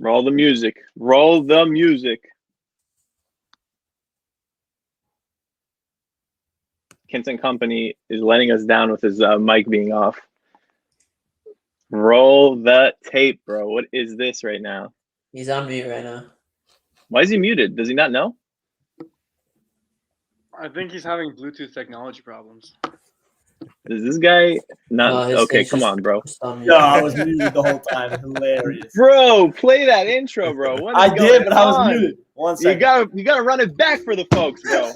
Roll the music. Roll the music. Kinson Company is letting us down with his mic being off. Roll the tape, bro. What is this right now? He's on mute right now. Why is he muted? Does he not know? I think he's having Bluetooth technology problems. Is this guy not okay? Come on, bro. No, I was muted the whole time. Hilarious, bro. Play that intro, bro. What is I did, but on? I was muted. 1 second. You gotta run it back for the folks, bro.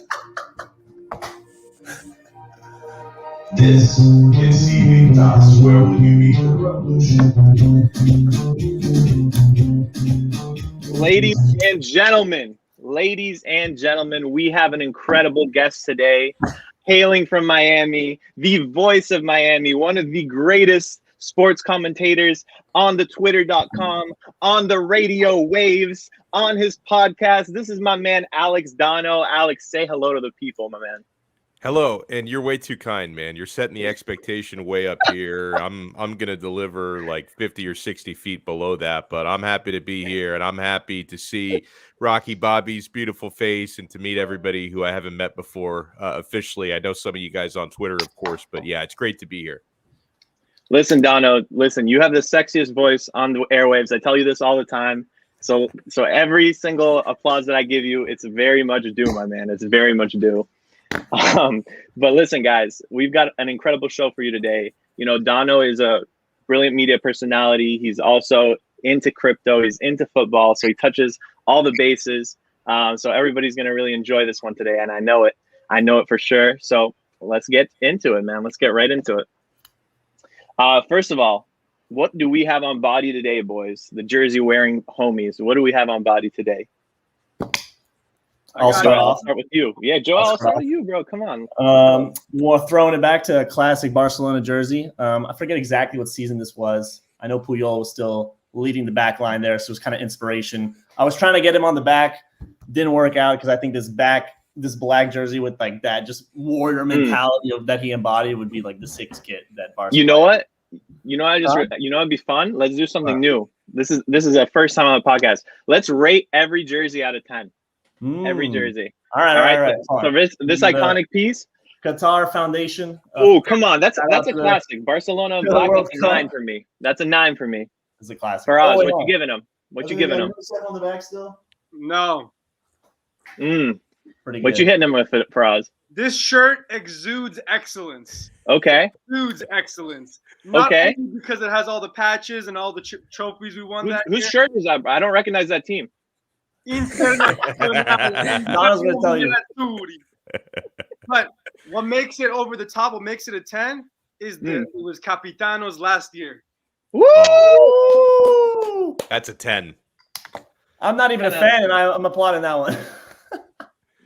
This is Civitas, where will you meet the revolution? Ladies and gentlemen, we have an incredible guest today, hailing from Miami, the voice of Miami, one of the greatest sports commentators on the twitter.com, on the radio waves, on his podcast. This is my man, Alex Donno. Alex, say hello to the people, my man. Hello, and you're way too kind, man. You're setting the expectation way up here. I'm gonna deliver like 50 or 60 feet below that, but I'm happy to be here, and I'm happy to see Rocky Bobby's beautiful face and to meet everybody who I haven't met before officially. I know some of you guys on Twitter, of course, but yeah, it's great to be here. Listen, Donno, listen, you have the sexiest voice on the airwaves. I tell you this all the time. So every single applause that I give you, it's very much due, my man. It's very much due. But listen, guys, we've got an incredible show for you today. You know, Donno is a brilliant media personality. He's also into crypto. He's into football. So he touches all the bases. So everybody's going to really enjoy this one today. And I know it. I know it for sure. So let's get into it, man. Let's get right into it. First of all, what do we have on body today, boys? The jersey wearing homies. What do we have on body today? I'll start with you. Yeah, Joel, I'll start with you, bro. Come on. We're throwing it back to a classic Barcelona jersey. I forget exactly what season this was. I know Puyol was still leading the back line there, so it was kind of inspiration. I was trying to get him on the back. Didn't work out because I think this black jersey with like that just warrior mentality of that he embodied would be like the sixth kit that Barcelona. You know what? It'd be fun. Let's do something new. This is the first time on the podcast. Let's rate every jersey out of 10. Every jersey. All right. So this iconic piece, Qatar Foundation. Oh, come on, that's a classic. Barcelona black. That's a 9 for me. That's a 9 for me. It's a classic. Faraz, what you giving him? What you giving him? On the back still? No. Pretty good. What you hitting him with, Faraz? This shirt exudes excellence. Okay. Exudes excellence. Not okay. only because it has all the patches and all the trophies we won that whose year. shirt is that? I don't recognize that team. But what makes it over the top, what makes it a 10 is that it was Capitano's last year. Woo! That's a 10. I'm not even a fan, and I'm applauding that one.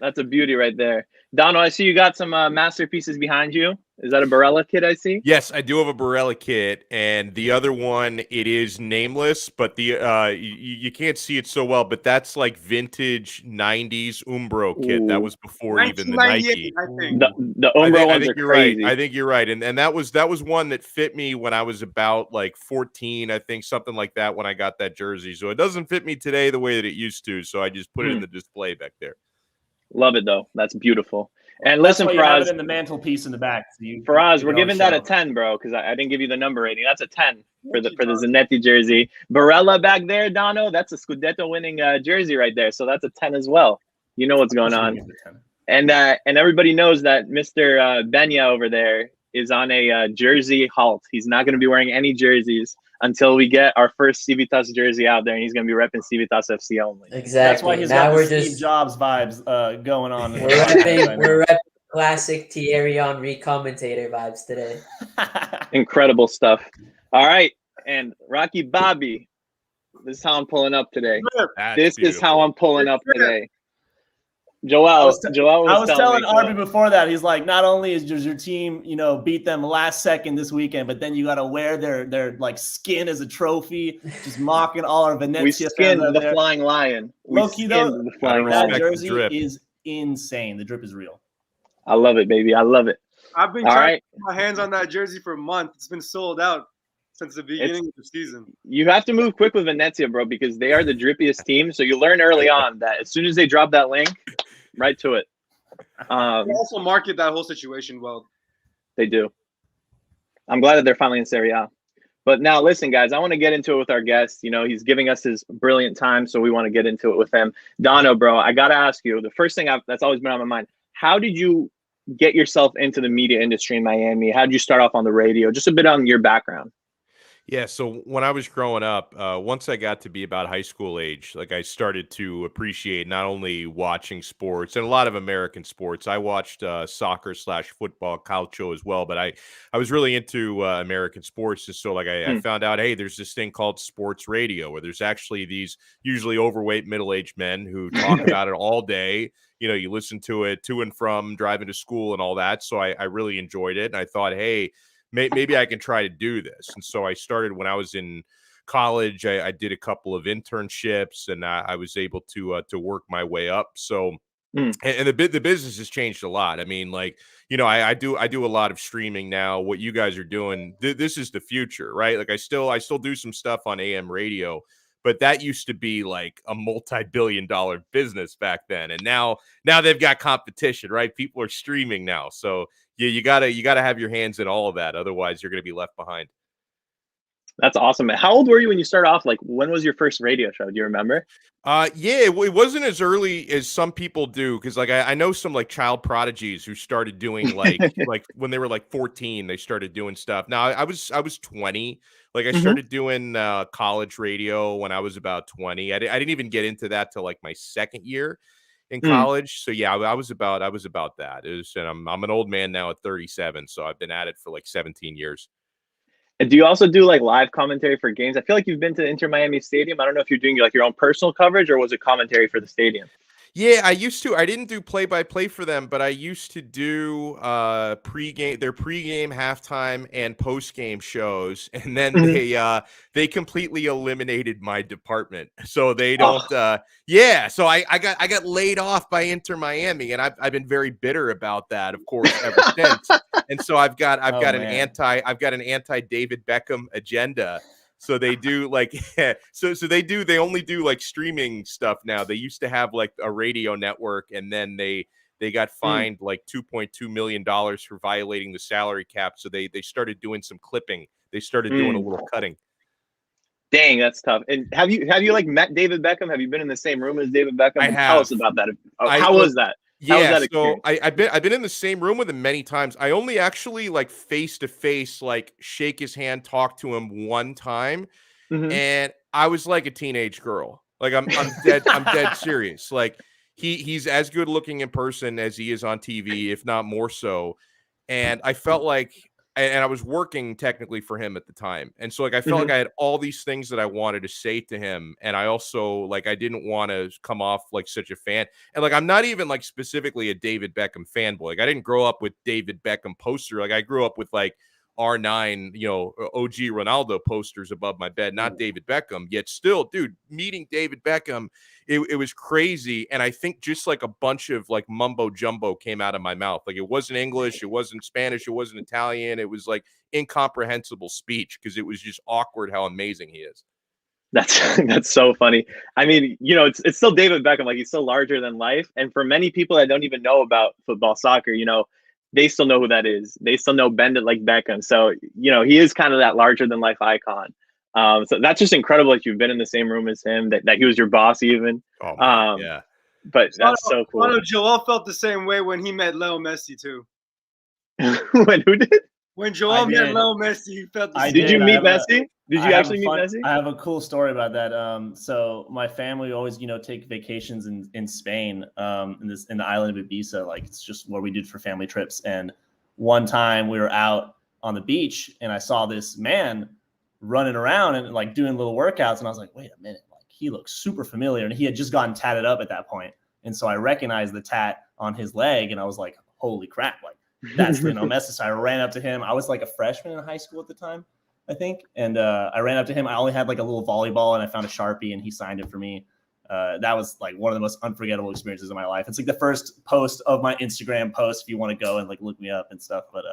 That's a beauty right there. Donno, I see you got some masterpieces behind you. Is that a Barella kit I see? Yes, I do have a Barella kit, and the other one, it is nameless, but the you can't see it so well, but that's like vintage 90s Umbro kit. That was before even the Nike. I think. The Umbro ones are crazy. Right. I think you're right. And that was one that fit me when I was about like 14, I think, something like that when I got that jersey. So it doesn't fit me today the way that it used to, so I just put it in the display back there. Love it, though. That's beautiful. And listen, Faraz, in the mantelpiece in the back. So Faraz, we're giving that a 10, bro, because I didn't give you the number rating. That's a 10 for the Zanetti jersey. Barella back there, Donno, that's a Scudetto winning jersey right there. So that's a 10 as well. You know what's going on. And everybody knows that Mr. Benya over there is on a jersey halt. He's not going to be wearing any jerseys until we get our first Civitas jersey out there, and he's going to be repping Civitas FC only. Exactly. That's why he's got the Steve Jobs vibes going on. We're repping classic Thierry Henry commentator vibes today. Incredible stuff. All right, and Rocky Bobby, this is how I'm pulling up today. This is how I'm pulling up today. Joel I was telling me, Arby before that, he's like, not only is your team, beat them last second this weekend, but then you got to wear their like skin as a trophy, just mocking all our Venezia. We skinned the flying lion. That jersey is insane. The drip is real. I love it, baby. I love it. I've been trying to put my hands on that jersey for a month. It's been sold out. since the beginning of the season. You have to move quick with Venezia, bro, because they are the drippiest team. So you learn early on that as soon as they drop that link, right to it. They also market that whole situation well. They do. I'm glad that they're finally in Serie A. But now, listen, guys, I want to get into it with our guest. You know, he's giving us his brilliant time, so we want to get into it with him. Donno, bro, I got to ask you, the first thing that's always been on my mind, how did you get yourself into the media industry in Miami? How did you start off on the radio? Just a bit on your background. Yeah, so when I was growing up, once I got to be about high school age, like I started to appreciate not only watching sports and a lot of American sports. I watched soccer/football, calcio as well, but I was really into American sports. And so like I found out, hey, there's this thing called sports radio where there's actually these usually overweight middle-aged men who talk about it all day. You know, you listen to it to and from driving to school and all that. So I really enjoyed it. And I thought, hey, maybe I can try to do this. And so I started when I was in college. I did a couple of internships, and I was able to work my way up. So, and the business has changed a lot. I mean, like, you know, I do a lot of streaming now. What you guys are doing, this is the future, right? Like I still do some stuff on AM radio, but that used to be like a multi-billion-dollar business back then. And now they've got competition, right? People are streaming now. So yeah, you gotta have your hands in all of that. Otherwise, you're gonna be left behind. That's awesome, man. How old were you when you started off? Like, when was your first radio show? Do you remember? Yeah, it wasn't as early as some people do, because like I know some like child prodigies who started doing like like when they were like 14, they started doing stuff. Now I was 20. Like I started doing college radio when I was about 20. I didn't even get into that till like my second year in college. So yeah, I was about that. And I'm an old man now at 37, so I've been at it for like 17 years. And do you also do like live commentary for games? I feel like you've been to Inter Miami Stadium. I don't know if you're doing like your own personal coverage or was it commentary for the stadium? Yeah, I used to. I didn't do play-by-play for them, but I used to do their pregame, halftime, and postgame shows. And then they completely eliminated my department, so they don't. Yeah, so I got laid off by Inter Miami, and I've been very bitter about that, of course, ever since. And so I've got an anti David Beckham agenda. So they do like, they only do like streaming stuff now. They used to have like a radio network, and then they got fined like $2.2 million for violating the salary cap. So they started doing some clipping. They started doing a little cutting. Dang, that's tough. And have you like met David Beckham? Have you been in the same room as David Beckham? I have. Tell us about that. How was that? Yeah, so I've been in the same room with him many times. I only actually like face to face, like shake his hand, talk to him one time, and I was like a teenage girl. Like I'm dead serious. Like he's as good looking in person as he is on TV, if not more so. And I felt like, and I was working technically for him at the time. And so like, I felt like I had all these things that I wanted to say to him. And I also like, I didn't want to come off like such a fan. And like, I'm not even like specifically a David Beckham fanboy. Like I didn't grow up with David Beckham poster. Like I grew up with like R9, you know, OG Ronaldo posters above my bed, not David Beckham. Yet still, dude, meeting David Beckham, it was crazy. And I think just like a bunch of like mumbo jumbo came out of my mouth. Like it wasn't English, it wasn't Spanish, it wasn't Italian. It was like incomprehensible speech because it was just awkward how amazing he is. That's so funny. I mean, you know, it's still David Beckham. Like he's still larger than life. And for many people that don't even know about football, soccer, you know, they still know who that is. They still know Bend It Like Beckham. So, you know, he is kind of that larger than life icon. So that's just incredible that you've been in the same room as him, that he was your boss even. Oh, man, yeah. But that's so cool. I know Joel felt the same way when he met Leo Messi too. When who did? When Joel met Leo Messi, he felt the same. Did you meet Messi? Did you actually meet Messi? I have a cool story about that. So my family always, you know, take vacations in Spain, in the island of Ibiza. Like it's just what we did for family trips. And one time we were out on the beach, and I saw this man running around and like doing little workouts, and I was like, wait a minute, like he looks super familiar. And he had just gotten tatted up at that point, and so I recognized the tat on his leg, and I was like, holy crap, like that's Lionel Messi. So I ran up to him. I was like a freshman in high school at the time, I think. And I ran up to him. I only had like a little volleyball, and I found a Sharpie, and he signed it for me. That was like one of the most unforgettable experiences of my life. It's like the first post of my Instagram post if you want to go and like look me up and stuff. But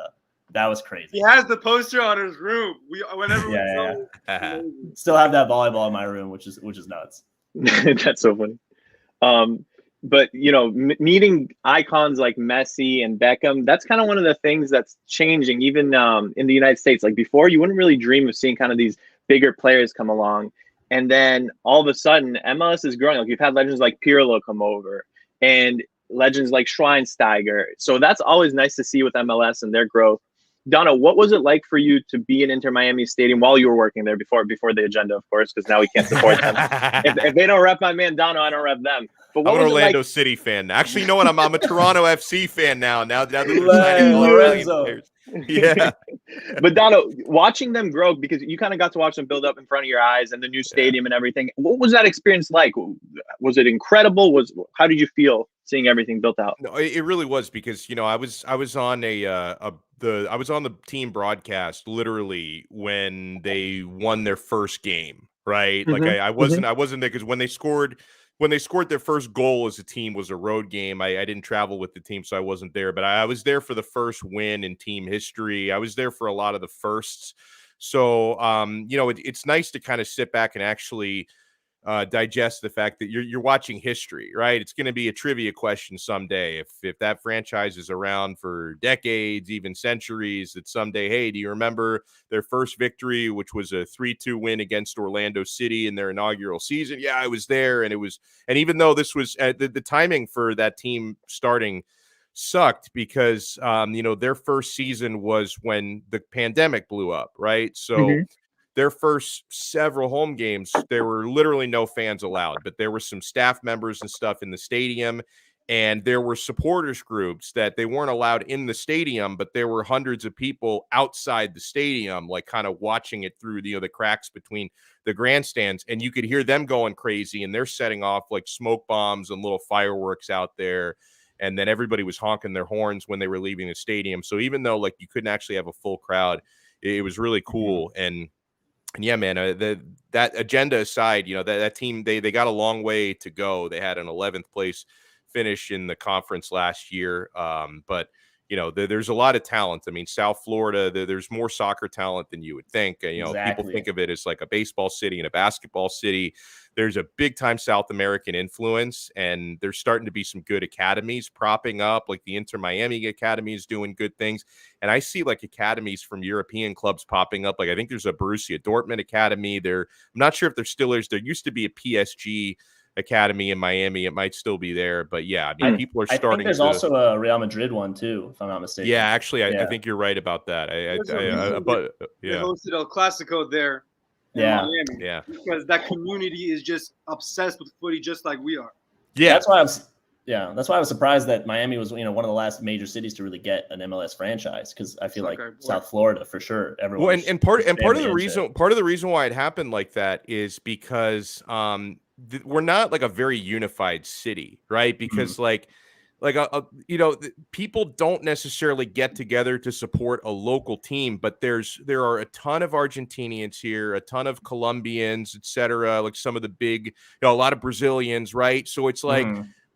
That was crazy. He has the poster on his room. Whenever Yeah, we go, Still have that volleyball in my room, which is nuts. That's so funny. But meeting icons like Messi and Beckham, that's kind of one of the things that's changing, even in the United States. Like before, you wouldn't really dream of seeing kind of these bigger players come along, and then all of a sudden, MLS is growing. Like you've had legends like Pirlo come over, and legends like Schweinsteiger. So that's always nice to see with MLS and their growth. Donno, what was it like for you to be in Inter Miami Stadium while you were working there before the agenda, of course, because now we can't support them. if they don't rep my man Donno, I don't rep them. But I'm an Orlando City fan. Actually, you know what? I'm a Toronto FC fan now. Now that they're Lorenzo. Yeah. But Donno, watching them grow, because you kind of got to watch them build up in front of your eyes and the new stadium and everything. What was that experience like? Was it incredible? How did you feel seeing everything built out? No, it really was, because I was on I was on the team broadcast literally when they won their first game, right? Mm-hmm. Like I wasn't there, because when they scored their first goal as a team was a road game. I didn't travel with the team, so I wasn't there, but I was there for the first win in team history. I was there for a lot of the firsts. So it's nice to kind of sit back and actually digest the fact that you're watching history, right? It's going to be a trivia question someday. If that franchise is around for decades, even centuries, that someday, hey, do you remember their first victory, which was a 3-2 win against Orlando City in their inaugural season? Yeah, I was there. And even though this was the timing for that team starting sucked, because their first season was when the pandemic blew up, right? So their first several home games, there were literally no fans allowed, but there were some staff members and stuff in the stadium, and there were supporters groups that they weren't allowed in the stadium, but there were hundreds of people outside the stadium, like kind of watching it through the cracks between the grandstands, and you could hear them going crazy, and they're setting off like smoke bombs and little fireworks out there. And then everybody was honking their horns when they were leaving the stadium. So even though like you couldn't actually have a full crowd, it was really cool. And yeah, man, that agenda aside, that team, they got a long way to go. They had an 11th place finish in the conference last year. But there's a lot of talent. I mean, South Florida, there's more soccer talent than you would think. Exactly. People think of it as like a baseball city and a basketball city. There's a big time South American influence, and there's starting to be some good academies propping up, like the Inter Miami Academy is doing good things. And I see like academies from European clubs popping up. Like I think there's a Borussia Dortmund Academy. I'm not sure if there still is. There used to be a PSG Academy in Miami. It might still be there, but yeah, I mean, people are starting. I think there's also a Real Madrid one too, if I'm not mistaken. Yeah, actually, I think you're right about that. They hosted El Clasico there. Yeah, Miami, because that community is just obsessed with footy, just like we are. Yeah, that's why I was surprised that Miami was one of the last major cities to really get an MLS franchise, because I feel like South Florida for sure. Everyone. Well, and part of the reason why it happened like that is because we're not like a very unified city, right? Because people don't necessarily get together to support a local team, but there are a ton of Argentinians here, a ton of Colombians, etc. Like some of the big, a lot of Brazilians, right? So it's like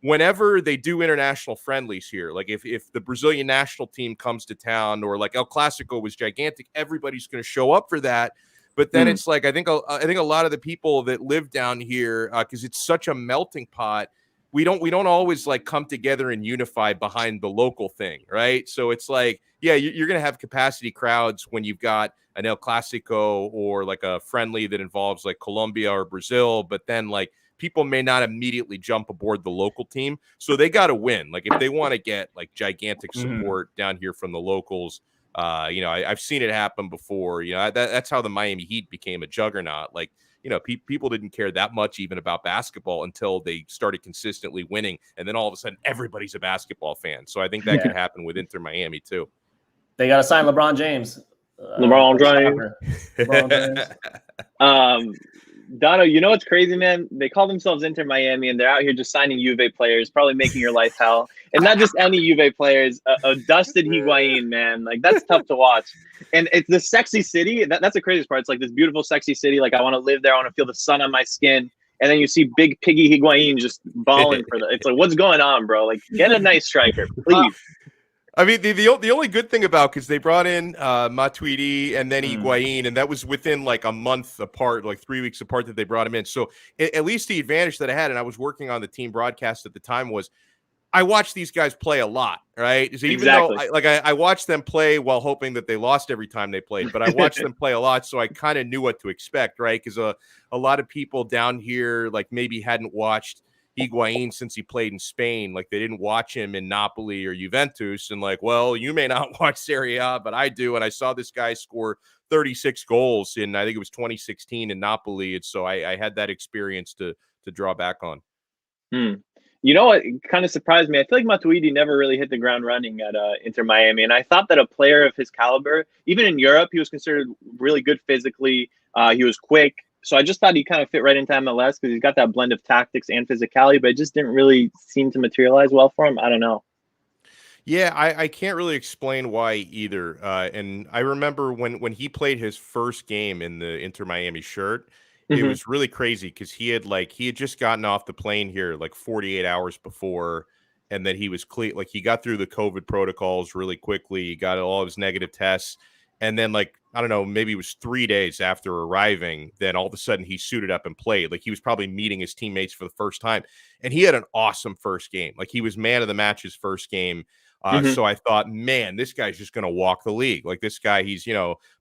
whenever they do international friendlies here, like if the Brazilian national team comes to town, or like El Clasico was gigantic, everybody's going to show up for that. But then it's like I think a lot of the people that live down here, because it's such a melting pot, we don't always like come together and unify behind the local thing, right? So it's like, yeah, you're going to have capacity crowds when you've got an El Clasico or like a friendly that involves like Colombia or Brazil, but then like people may not immediately jump aboard the local team, so they got to win. Like if they want to get like gigantic support down here from the locals. I've seen it happen before. That's how the Miami Heat became a juggernaut. Like, people didn't care that much even about basketball until they started consistently winning. And then all of a sudden, everybody's a basketball fan. So I think that could happen with Inter Miami too. They got to sign LeBron James. LeBron James. Donno, you know what's crazy, man? They call themselves Inter Miami, and they're out here just signing Juve players, probably making your life hell. And not just any Juve players, a dusted Higuain, man. Like, that's tough to watch. And it's the sexy city. That's the craziest part. It's like this beautiful, sexy city. Like, I want to live there. I want to feel the sun on my skin. And then you see big piggy Higuain just balling for the. It's like, what's going on, bro? Like, get a nice striker, please. I mean, the only good thing about, because they brought in Matuidi and then Mm. Higuain, and that was within like a month apart, like 3 weeks apart that they brought him in. So at least the advantage that I had, and I was working on the team broadcast at the time, was I watched these guys play a lot, right? So even Exactly. though I watched them play while hoping that they lost every time they played, but I watched them play a lot, so I kind of knew what to expect, right? Because a lot of people down here like maybe hadn't watched Higuain since he played in Spain. Like they didn't watch him in Napoli or Juventus, and like, well, you may not watch Serie A, but I do, and I saw this guy score 36 goals in, I think it was 2016 in Napoli, and so I had that experience to draw back on. You know what kind of surprised me? I feel like Matuidi never really hit the ground running at Inter Miami, and I thought that a player of his caliber, even in Europe, he was considered really good physically. He was quick, so I just thought he kind of fit right into MLS because he's got that blend of tactics and physicality, but it just didn't really seem to materialize well for him. I don't know. Yeah, I can't really explain why either. And I remember when he played his first game in the Inter Miami shirt, it Mhm. was really crazy because he had just gotten off the plane here like 48 hours before, and then he was clear. Like he got through the COVID protocols really quickly. He got all of his negative tests, and then like I don't know, maybe it was 3 days after arriving, then all of a sudden he suited up and played. Like he was probably meeting his teammates for the first time, and he had an awesome first game. Like he was man of the match his first game. Mhm. So I thought, man, this guy's just going to walk the league. Like this guy, he's,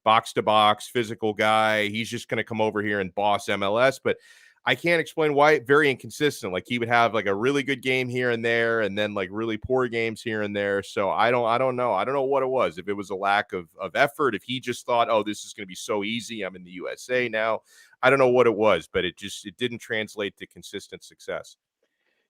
box to box, physical guy. He's just going to come over here and boss MLS. But I can't explain why. Very inconsistent. Like he would have like a really good game here and there, and then like really poor games here and there. So I don't know. I don't know what it was. If it was a lack of effort, if he just thought, oh, this is going to be so easy. I'm in the USA now. I don't know what it was, but it didn't translate to consistent success.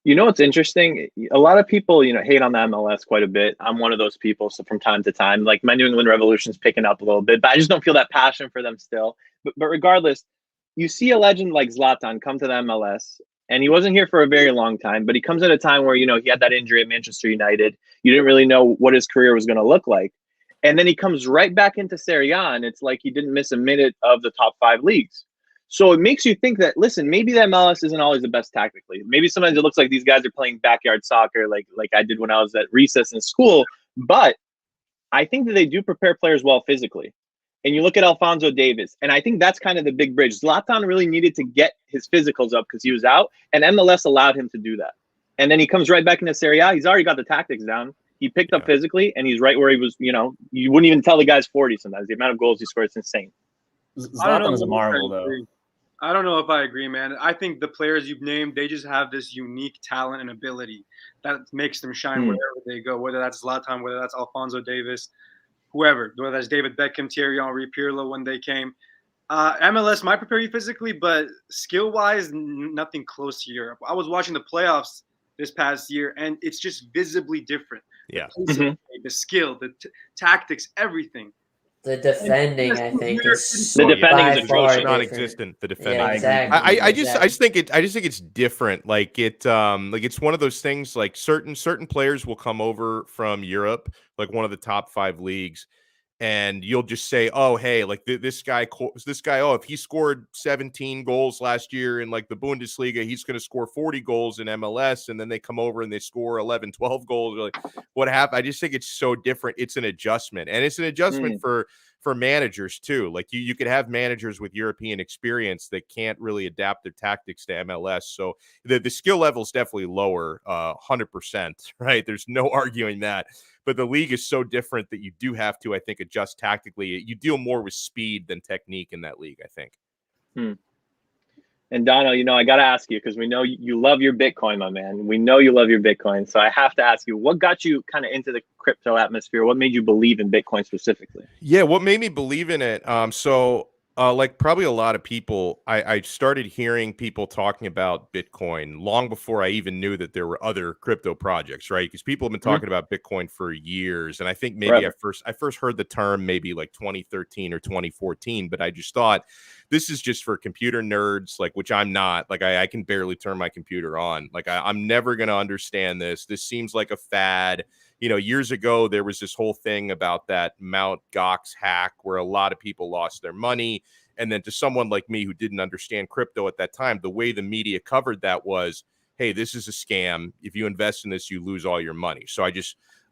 You know what's interesting? A lot of people, hate on the MLS quite a bit. I'm one of those people. So from time to time, like my New England Revolution's picking up a little bit, but I just don't feel that passion for them still. But regardless, you see a legend like Zlatan come to the MLS, and he wasn't here for a very long time, but he comes at a time where, he had that injury at Manchester United. You didn't really know what his career was going to look like. And then he comes right back into Serie A, and it's like he didn't miss a minute of the top 5 leagues. So it makes you think that, listen, maybe the MLS isn't always the best tactically. Maybe sometimes it looks like these guys are playing backyard soccer like I did when I was at recess in school. But I think that they do prepare players well physically. And you look at Alphonso Davies, and I think that's kind of the big bridge. Zlatan really needed to get his physicals up because he was out, and MLS allowed him to do that. And then he comes right back into Serie A. He's already got the tactics down. He picked up physically, and he's right where he was. You wouldn't even tell the guy's 40 sometimes. The amount of goals he scored is insane. Zlatan is a marvel, though. I don't know if I agree, man. I think the players you've named, they just have this unique talent and ability that makes them shine wherever they go, whether that's Zlatan, whether that's Alphonso Davies, whoever, whether that's David Beckham, Thierry Henry, Pirlo when they came. MLS might prepare you physically, but skill-wise, nothing close to Europe. I was watching the playoffs this past year, and it's just visibly different. Yeah. The skill, the tactics, everything. The defending, I think, is The defending is atrocious. Non-existent. The defending. Yeah, exactly. I just think it's different. Like it's one of those things. Like certain players will come over from Europe, like one of the top 5 leagues, and you'll just say, oh, hey, like this guy. Oh, if he scored 17 goals last year in like the Bundesliga, he's going to score 40 goals in MLS. And then they come over and they score 11, 12 goals. You're like, what happened? I just think it's so different. It's an adjustment, and it's an adjustment for managers too. Like you could have managers with European experience that can't really adapt their tactics to MLS. So the skill level is definitely lower, 100%, right? There's no arguing that. But the league is so different that you do have to, I think, adjust tactically. You deal more with speed than technique in that league, I think. And Donno, I got to ask you, because we know you love your Bitcoin, my man. We know you love your Bitcoin. So I have to ask you, what got you kind of into the crypto atmosphere? What made you believe in Bitcoin specifically? Yeah, what made me believe in it? Like probably a lot of people, I started hearing people talking about Bitcoin long before I even knew that there were other crypto projects, right? Because people have been talking about Bitcoin for years. And I think maybe I first heard the term maybe like 2013 or 2014, but I just thought this is just for computer nerds, like, which I'm not. Like I can barely turn my computer on. Like I'm never going to understand this. This seems like a fad. Years ago, there was this whole thing about that Mt. Gox hack where a lot of people lost their money. And then to someone like me who didn't understand crypto at that time, the way the media covered that was, hey, this is a scam. If you invest in this, you lose all your money. So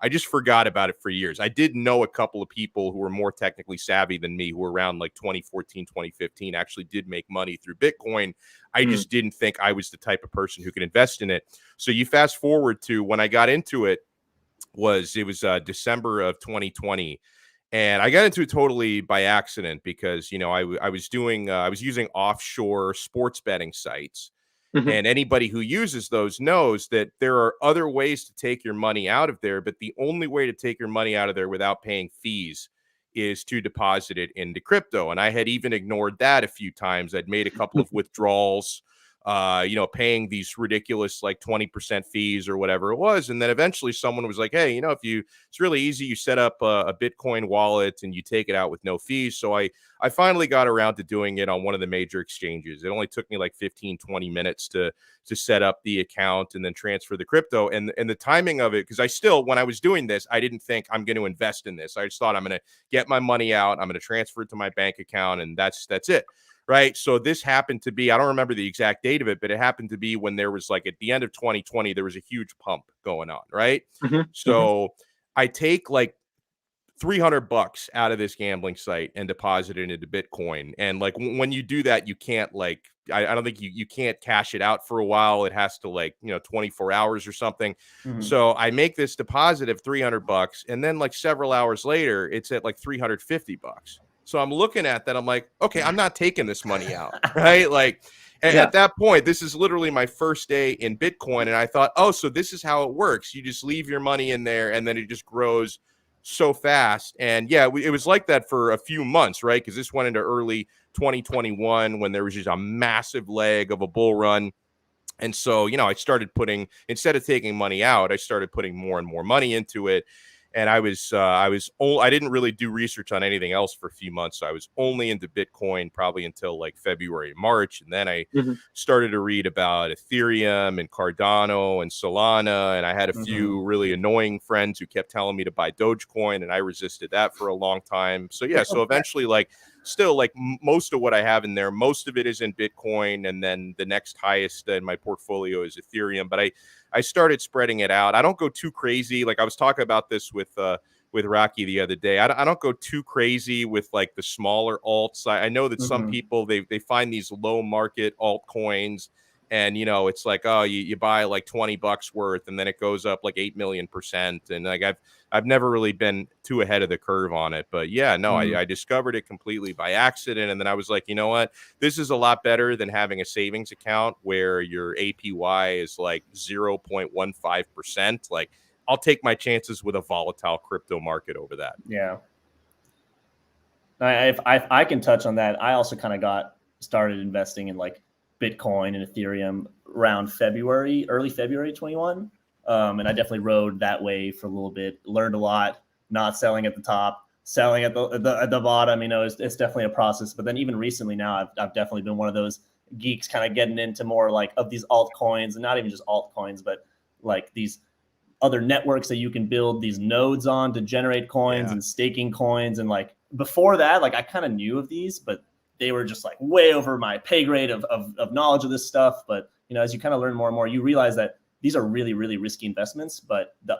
I just forgot about it for years. I did know a couple of people who were more technically savvy than me, who were around like 2014, 2015, actually did make money through Bitcoin. I just didn't think I was the type of person who could invest in it. So you fast forward to when I got into it, was December of 2020. And I got into it totally by accident because, I was using offshore sports betting sites. And anybody who uses those knows that there are other ways to take your money out of there, but the only way to take your money out of there without paying fees is to deposit it into crypto. And I had even ignored that a few times. I'd made a couple of withdrawals, paying these ridiculous like 20% fees or whatever it was. And then eventually someone was like, hey, it's really easy. You set up a Bitcoin wallet and you take it out with no fees. So I finally got around to doing it on one of the major exchanges. It only took me like 15, 20 minutes to set up the account and then transfer the crypto. And the timing of it, because when I was doing this, I didn't think I'm going to invest in this. I just thought I'm going to get my money out. I'm going to transfer it to my bank account. And that's it. Right. So this happened to be, I don't remember the exact date of it, but it happened to be when there was like at the end of 2020, there was a huge pump going on. Right. So I take like $300 out of this gambling site and deposit it into Bitcoin. And like when you do that, you can't I don't think you can't cash it out for a while. It has to 24 hours or something. So I make this deposit of $300 and then like several hours later, it's at like $350. So I'm looking at that. I'm like, okay, I'm not taking this money out, right? Like at that point, this is literally my first day in Bitcoin. And I thought, oh, so this is how it works. You just leave your money in there and then it just grows so fast. And yeah, it was like that for a few months, right? Because this went into early 2021 when there was just a massive leg of a bull run. And so, I started instead of taking money out, I started putting more and more money into it. And I didn't really do research on anything else for a few months. So I was only into Bitcoin probably until like February, March. And then I started to read about Ethereum and Cardano and Solana. And I had a few really annoying friends who kept telling me to buy Dogecoin. And I resisted that for a long time. So yeah, so eventually most of what I have in there, most of it is in Bitcoin. And then the next highest in my portfolio is Ethereum. But I started spreading it out. I don't go too crazy. Like I was talking about this with Rocky the other day. I don't go too crazy with like the smaller alts. I know that some people, they find these low market altcoins and, it's like, oh, you buy like $20 worth and then it goes up like 8 million%. And like, I've never really been too ahead of the curve on it, but yeah, no, I discovered it completely by accident. And then I was like, you know what, this is a lot better than having a savings account where your APY is like 0.15%. Like I'll take my chances with a volatile crypto market over that. Yeah. If I can touch on that, I also kind of got started investing in like Bitcoin and Ethereum around early February 21. And I definitely rode that wave for a little bit, learned a lot, not selling at the top, selling at the bottom. It's definitely a process. But then even recently now, I've definitely been one of those geeks kind of getting into more like of these altcoins, and not even just altcoins, but like these other networks that you can build these nodes on to generate coins and staking coins. And like before that, like I kind of knew of these, but they were just like way over my pay grade of knowledge of this stuff. But, as you kind of learn more and more, you realize that these are really, really risky investments, but the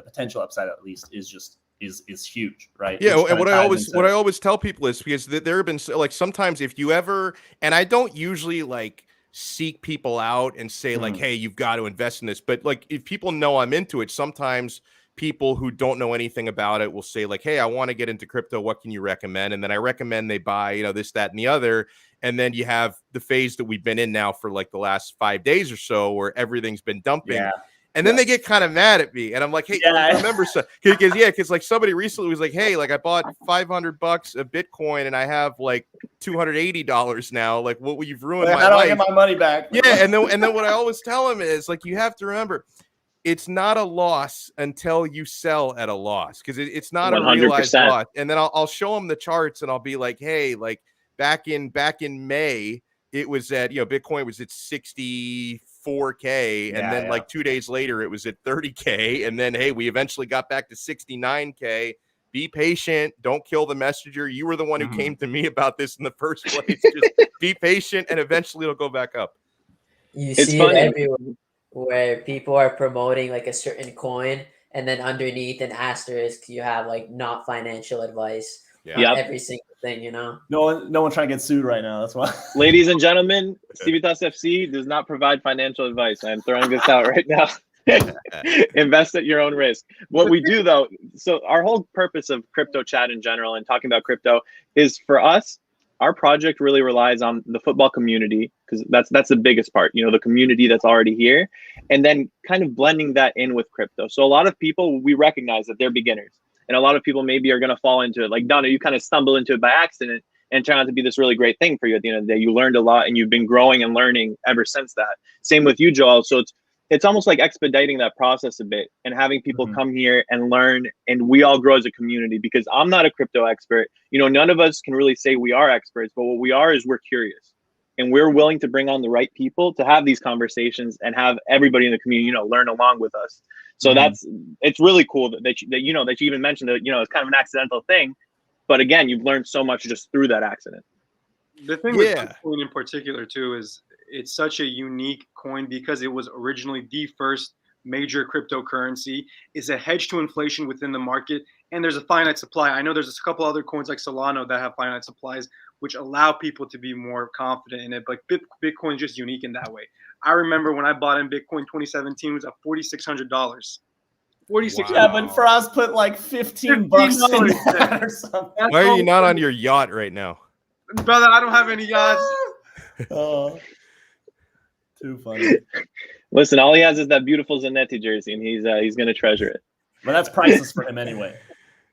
potential upside at least is huge, right? Yeah, and what I always tell people is because there have been like sometimes if you ever, and I don't usually like seek people out and say like, hey, you've got to invest in this, but like if people know I'm into it, sometimes people who don't know anything about it will say like, hey, I want to get into crypto. What can you recommend? And then I recommend they buy, this, that, and the other. And then you have the phase that we've been in now for like the last 5 days or so where everything's been dumping. Yeah. And then they get kind of mad at me. And I'm like, hey, remember, because like somebody recently was like, hey, like I bought $500 of Bitcoin and I have like $280 now. Like what you've ruined my life. How do I get my money back? Yeah. And then what I always tell them is like, you have to remember, it's not a loss until you sell at a loss because it's not 100%. A realized loss. And then I'll show them the charts and I'll be like, hey, like back in May, it was at, Bitcoin was at 64K. And then like 2 days later, it was at 30K. And then, hey, we eventually got back to 69K. Be patient. Don't kill the messenger. You were the one who came to me about this in the first place. Just be patient and eventually it'll go back up. You see it everywhere where people are promoting like a certain coin and then underneath an asterisk, you have like not financial advice Yeah. on Yep. every single thing, you know? No one trying to get sued right now. That's why. Ladies and gentlemen, Civitas FC does not provide financial advice. I'm throwing this out right now. Invest at your own risk. What we do though, so our whole purpose of crypto chat in general and talking about crypto is, for us, our project really relies on the football community, because that's the biggest part, you know, the community that's already here, and then kind of blending that in with crypto. So a lot of people, we recognize that they're beginners, and a lot of people maybe are going to fall into it. Like Donno, you kind of stumble into it by accident and turn out to be this really great thing for you at the end of the day. You learned a lot and you've been growing and learning ever since that. Same with you, Joel. So it's almost like expediting that process a bit and having people come here and learn, and we all grow as a community, because I'm not a crypto expert. You know, none of us can really say we are experts, but what we are is we're curious, and we're willing to bring on the right people to have these conversations and have everybody in the community, you know, learn along with us. So it's really cool that you even mentioned that, you know, it's kind of an accidental thing, but again, you've learned so much just through that accident. The thing with Bitcoin in particular too is it's such a unique coin because it was originally the first major cryptocurrency. It's a hedge to inflation within the market, and there's a finite supply. I know there's a couple other coins like Solana that have finite supplies, which allow people to be more confident in it. But Bitcoin is just unique in that way. I remember when I bought in Bitcoin 2017, it was at $4,600. 46. Yeah, but for us, put like $15 in that or something. Why are you not on your yacht right now? Brother, I don't have any yachts. Oh, too funny. Listen, all he has is that beautiful Zanetti jersey, and he's going to treasure it. But that's priceless for him anyway.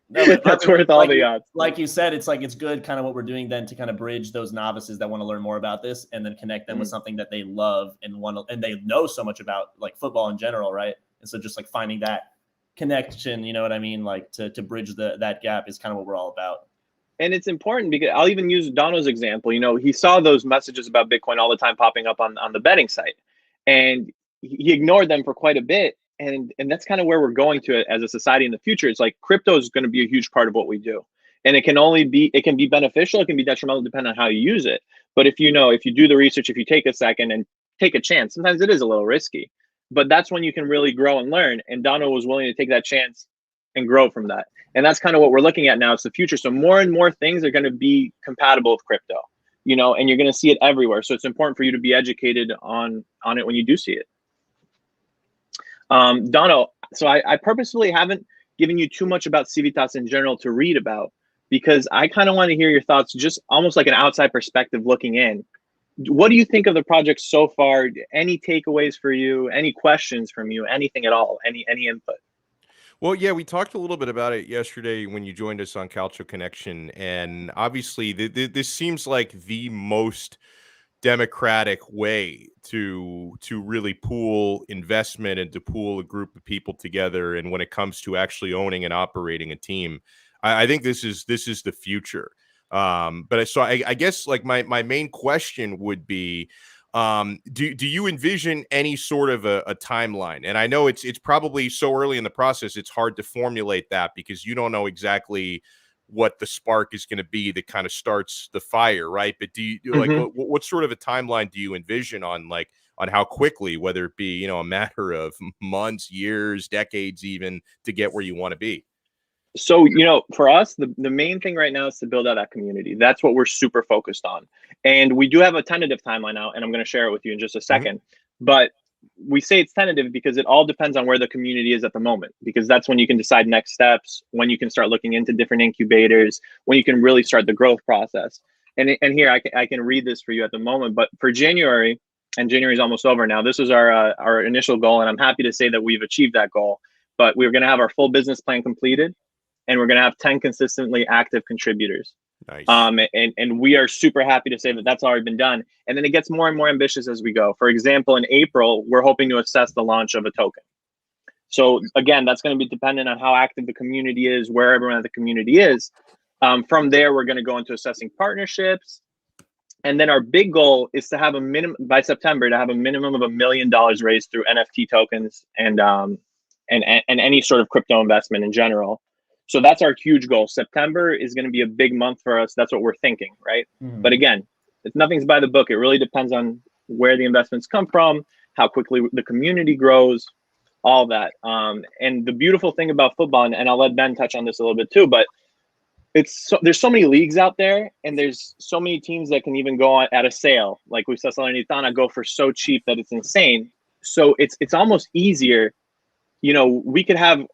No, That's worth all the odds. Like you said, it's good kind of what we're doing then to kind of bridge those novices that want to learn more about this, and then connect them with something that they love and and they know so much about, like football in general, right? And so just like finding that connection, you know what I mean? Like to bridge that gap is kind of what we're all about. And it's important because I'll even use Donno's example. You know, he saw those messages about Bitcoin all the time popping up on the betting site, and he ignored them for quite a bit. And that's kind of where we're going to as a society in the future. It's like crypto is going to be a huge part of what we do. And it can be beneficial, it can be detrimental depending on how you use it. But if you do the research, if you take a second and take a chance, sometimes it is a little risky, but that's when you can really grow and learn. And Donno was willing to take that chance and grow from that. And that's kind of what we're looking at now. It's the future. So more and more things are going to be compatible with crypto, you know, and you're going to see it everywhere. So it's important for you to be educated on it when you do see it. Donno, so I purposefully haven't given you too much about Civitas in general to read about, because I kind of want to hear your thoughts, just almost like an outside perspective looking in. What do you think of the project so far? Any takeaways for you? Any questions from you? Anything at all? Any input? Well, yeah, we talked a little bit about it yesterday when you joined us on Calcio Connection, and obviously this seems like the most democratic way to really pool investment and to pool a group of people together. And when it comes to actually owning and operating a team, I think this is the future. But so I guess like my main question would be, do you envision any sort of a timeline? And I know it's probably so early in the process, it's hard to formulate that because you don't know exactly what the spark is going to be that kind of starts the fire, right? But do you like what sort of a timeline do you envision on how quickly, whether it be, you know, a matter of months, years, decades, even, to get where you want to be? So, you know, for us, the main thing right now is to build out that community. That's what we're super focused on. And we do have a tentative timeline now, and I'm going to share it with you in just a second. But we say it's tentative because it all depends on where the community is at the moment, because that's when you can decide next steps, when you can start looking into different incubators, when you can really start the growth process. And here I can read this for you at the moment, but for January, and January is almost over now, this was our initial goal, and I'm happy to say that we've achieved that goal. But we're going to have our full business plan completed, and we're going to have 10 consistently active contributors. Nice. And we are super happy to say that that's already been done. And then it gets more and more ambitious as we go. For example, in April, we're hoping to assess the launch of a token. So again, that's going to be dependent on how active the community is, where everyone at the community is. From there, we're going to go into assessing partnerships. And then our big goal is to have a minimum by September, to have a minimum of $1 million raised through NFT tokens and any sort of crypto investment in general. So that's our huge goal. September is going to be a big month for us. That's what we're thinking, right? But again, nothing's by the book. It really depends on where the investments come from, how quickly the community grows. all that. And the beautiful thing about football, and I'll let Ben touch on this a little bit too, but there's so many leagues out there, and there's so many teams that can even go at a sale. Like we saw Salernitana go for so cheap that it's insane. So it's almost easier. We could have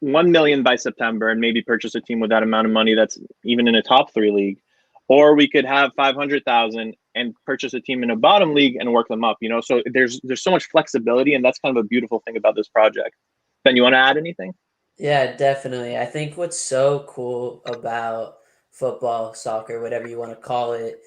1 million by September and maybe purchase a team with that amount of money that's even in a top 3 league, or we could have 500,000 and purchase a team in a bottom league and work them up. So there's so much flexibility, and that's kind of a beautiful thing about this project. Ben, you want to add anything? Yeah, definitely. I think what's so cool about football, soccer, whatever you want to call it,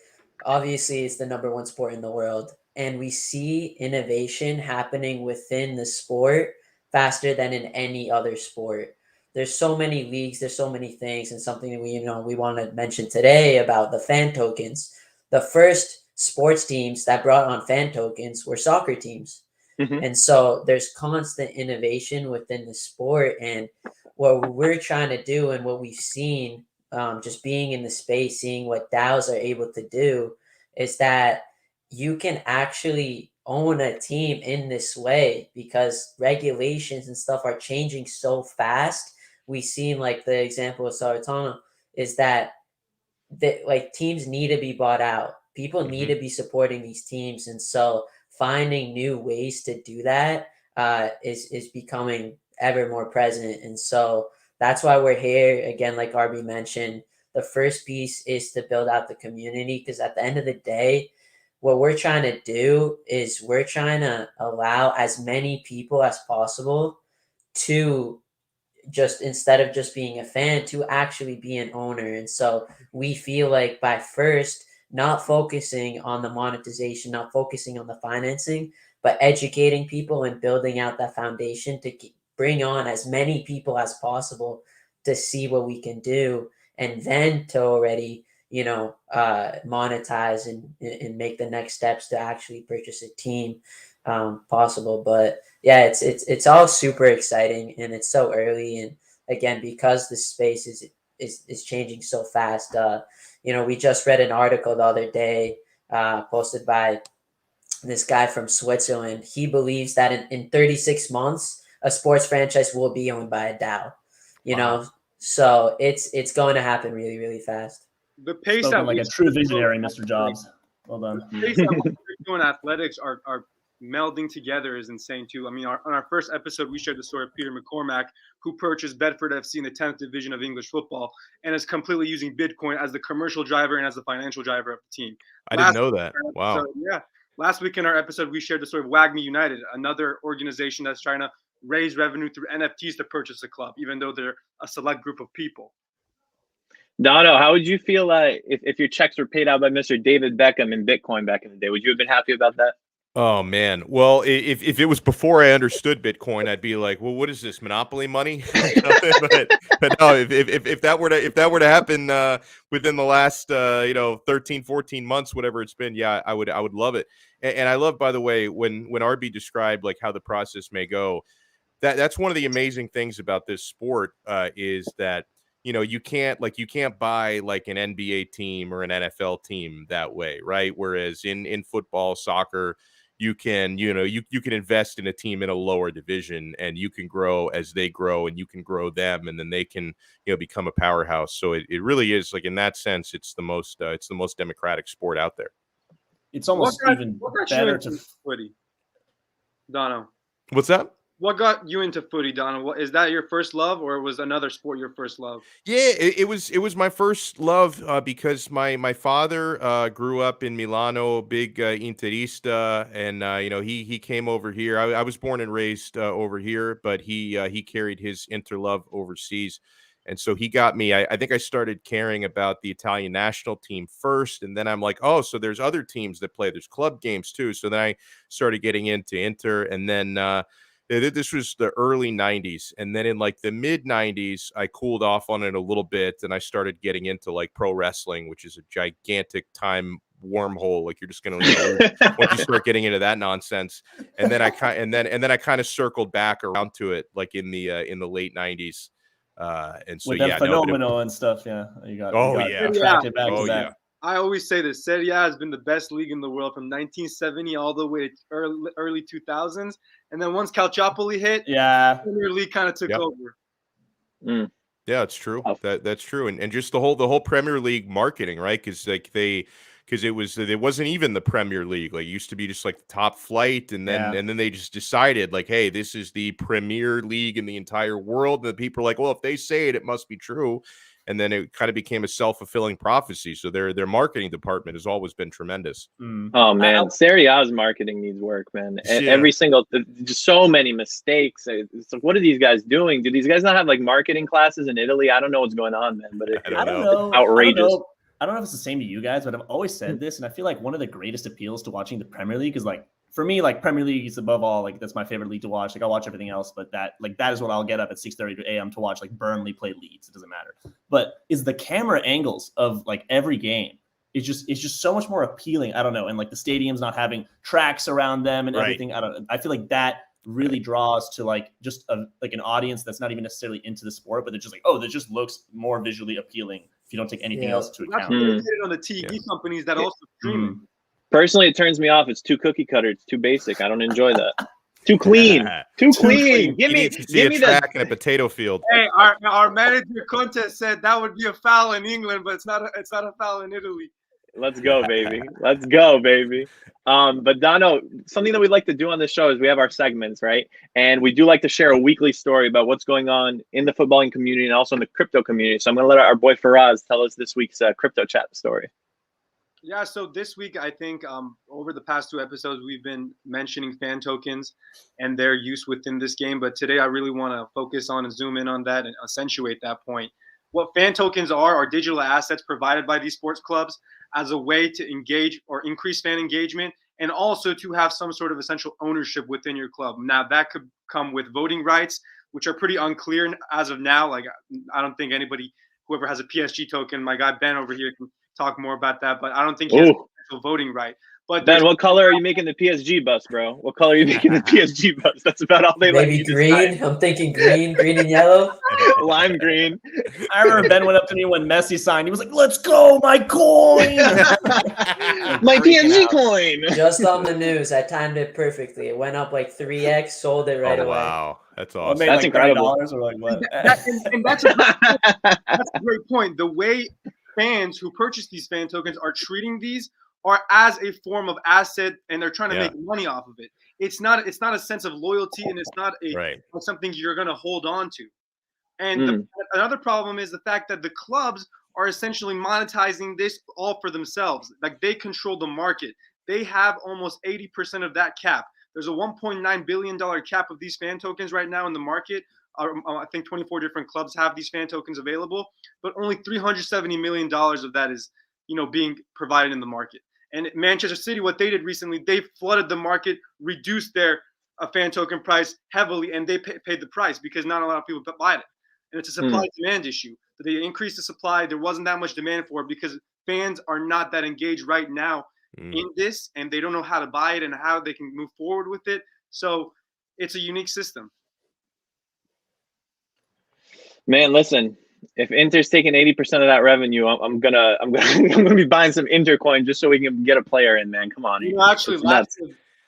obviously it's the number 1 sport in the world. And we see innovation happening within the sport faster than in any other sport. There's so many leagues, there's so many things, and something that we want to mention today about the fan tokens. The first sports teams that brought on fan tokens were soccer teams. Mm-hmm. And so there's constant innovation within the sport. And what we're trying to do and what we've seen, just being in the space, seeing what DAOs are able to do, is that you can actually own a team in this way because regulations and stuff are changing so fast. We've seen, like the example of Salernitana, is that like teams need to be bought out. People need to be supporting these teams. And so finding new ways to do that is becoming ever more present. And so that's why we're here. Again, like RB mentioned, the first piece is to build out the community, because at the end of the day, what we're trying to do is we're trying to allow as many people as possible to just, instead of just being a fan, to actually be an owner. And so we feel like by first not focusing on the monetization, not focusing on the financing, but educating people and building out that foundation to bring on as many people as possible to see what we can do, and then to already monetize and make the next steps to actually purchase a team possible. But yeah, it's all super exciting, and it's so early. And again, because the space is changing so fast, we just read an article the other day posted by this guy from Switzerland. He believes that in 36 months, a sports franchise will be owned by a DAO. So it's going to happen really, really fast. The pace Spoken that like a true visionary, Mr. Jobs. Well done. The pace that we're doing athletics are melding together is insane too. I mean, on our first episode, we shared the story of Peter McCormack, who purchased Bedford FC in the 10th division of English football and is completely using Bitcoin as the commercial driver and as the financial driver of the team. I didn't know that. Wow. So, yeah. Last week in our episode, we shared the story of WAGMI United, another organization that's trying to raise revenue through NFTs to purchase a club, even though they're a select group of people. Donno, how would you feel if your checks were paid out by Mr. David Beckham in Bitcoin back in the day? Would you have been happy about that? Oh man. Well, if it was before I understood Bitcoin, I'd be like, well, what is this, monopoly money? but no, if that were to happen within the last 13, 14 months, whatever it's been, yeah, I would love it. And I love, by the way, when RB described like how the process may go, that's one of the amazing things about this sport is that you can't buy like an NBA team or an NFL team that way, right? Whereas in football, soccer, you can invest in a team in a lower division and you can grow as they grow and you can grow them and then they can become a powerhouse. So it really is, like, in that sense, it's the most democratic sport out there. It's almost even better to footy. Donno, what's that? What got you into footy, Donno? Is that your first love, or was another sport your first love? Yeah, it was my first love because my father grew up in Milano, big interista, and he came over here. I was born and raised over here, but he carried his Inter love overseas, and so he got me. I think I started caring about the Italian national team first, and then I'm like, oh, so there's other teams that play. There's club games too. So then I started getting into Inter, and then. This was the early 90s. And then in like the mid 90s, I cooled off on it a little bit. And I started getting into like pro wrestling, which is a gigantic time wormhole. Like you're just going to once you start getting into that nonsense. And then I kind of circled back around to it like in the late 90s. And so with phenomenal and stuff. Yeah. You got attracted back to that. I always say this. Serie A has been the best league in the world from 1970 all the way to early 2000s. And then once Calciopoli hit, Yeah. Premier League kind of took over. Mm. Yeah, it's true. That's true. And just the whole Premier League marketing, right? Because it wasn't even the Premier League. Like, it used to be just like the top flight, and then they just decided, like, hey, this is the Premier League in the entire world. And the people are like, well, if they say it, it must be true. And then it kind of became a self-fulfilling prophecy. So their marketing department has always been tremendous. Oh man, Serie A's marketing needs work, man. Every single, just so many mistakes. It's like, what are these guys doing? Do these guys not have like marketing classes in Italy? I don't know what's going on, man. But I don't know. Outrageous. I don't know if it's the same to you guys, but I've always said this, and I feel like one of the greatest appeals to watching the Premier League is, like, for me, like, Premier League is above all. Like, that's my favorite league to watch. Like, I'll watch everything else, but that is what I'll get up at 6:30 a.m. to watch, like, Burnley play Leeds. It doesn't matter. But is the camera angles of, like, every game. It's just so much more appealing. I don't know. And, like, the stadiums not having tracks around them and everything. I feel like that really draws to, like, just like an audience that's not even necessarily into the sport, but they're just like, oh, that just looks more visually appealing if you don't take anything else into account. That's on the TV companies that also stream it. Personally, it turns me off. It's too cookie cutter. It's too basic. I don't enjoy that. Too clean. Too clean. Give me a track and a potato field. Hey, our manager Conte said that would be a foul in England, but it's not a foul in Italy. Let's go, baby. Let's go, baby. But Donno, something that we like to do on this show is we have our segments, right? And we do like to share a weekly story about what's going on in the footballing community and also in the crypto community. So I'm going to let our boy Faraz tell us this week's crypto chat story. Yeah, so this week, I think over the past 2 episodes, we've been mentioning fan tokens and their use within this game. But today, I really want to focus on and zoom in on that and accentuate that point. What fan tokens are digital assets provided by these sports clubs as a way to engage or increase fan engagement, and also to have some sort of essential ownership within your club. Now, that could come with voting rights, which are pretty unclear as of now. Like, I don't think whoever has a PSG token, my guy Ben over here can talk more about that, but I don't think he has a voting right. But Ben, what color are you making the PSG bus, bro? What color are you making the PSG bus? That's about all they Maybe green. I'm thinking green and yellow. Lime green. I remember Ben went up to me when Messi signed. He was like, "Let's go, my coin, my PSG coin." Just on the news, I timed it perfectly. It went up like 3x, sold it right away. Wow, that's awesome. Made that's like incredible. Or like what? That's a great point. The way fans who purchase these fan tokens are treating these are as a form of asset, and they're trying to make money off of it. It's not a sense of loyalty, and it's not something you're going to hold on to. And another problem is the fact that the clubs are essentially monetizing this all for themselves. Like, they control the market. They have almost 80% of that cap. There's a $1.9 billion cap of these fan tokens right now in the market. I think 24 different clubs have these fan tokens available, but only $370 million of that is, being provided in the market. And Manchester City, what they did recently, they flooded the market, reduced their fan token price heavily, and they paid the price because not a lot of people buy it. And it's a supply-demand issue. But they increased the supply. There wasn't that much demand for it because fans are not that engaged right now in this, and they don't know how to buy it and how they can move forward with it. So it's a unique system. Man, listen. If Inter's taking 80% of that revenue, I'm gonna be buying some Inter coin just so we can get a player in, man. Come on. Actually,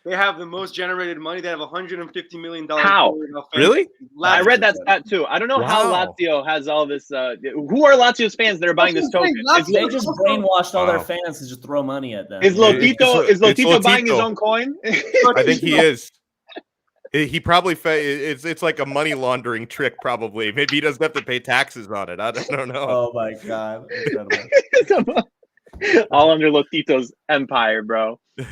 they have the most generated money. They have $150 million. How? Really? I read that stat too. I don't know how Lazio has all this. Who are Lazio's fans that are buying this token? They just brainwashed all their fans to just throw money at them. Is Lotito buying his own coin? I think he is. He probably it's like a money laundering trick. Probably, maybe he doesn't have to pay taxes on it. I don't know. Oh my god! All under Lotito's empire, bro. We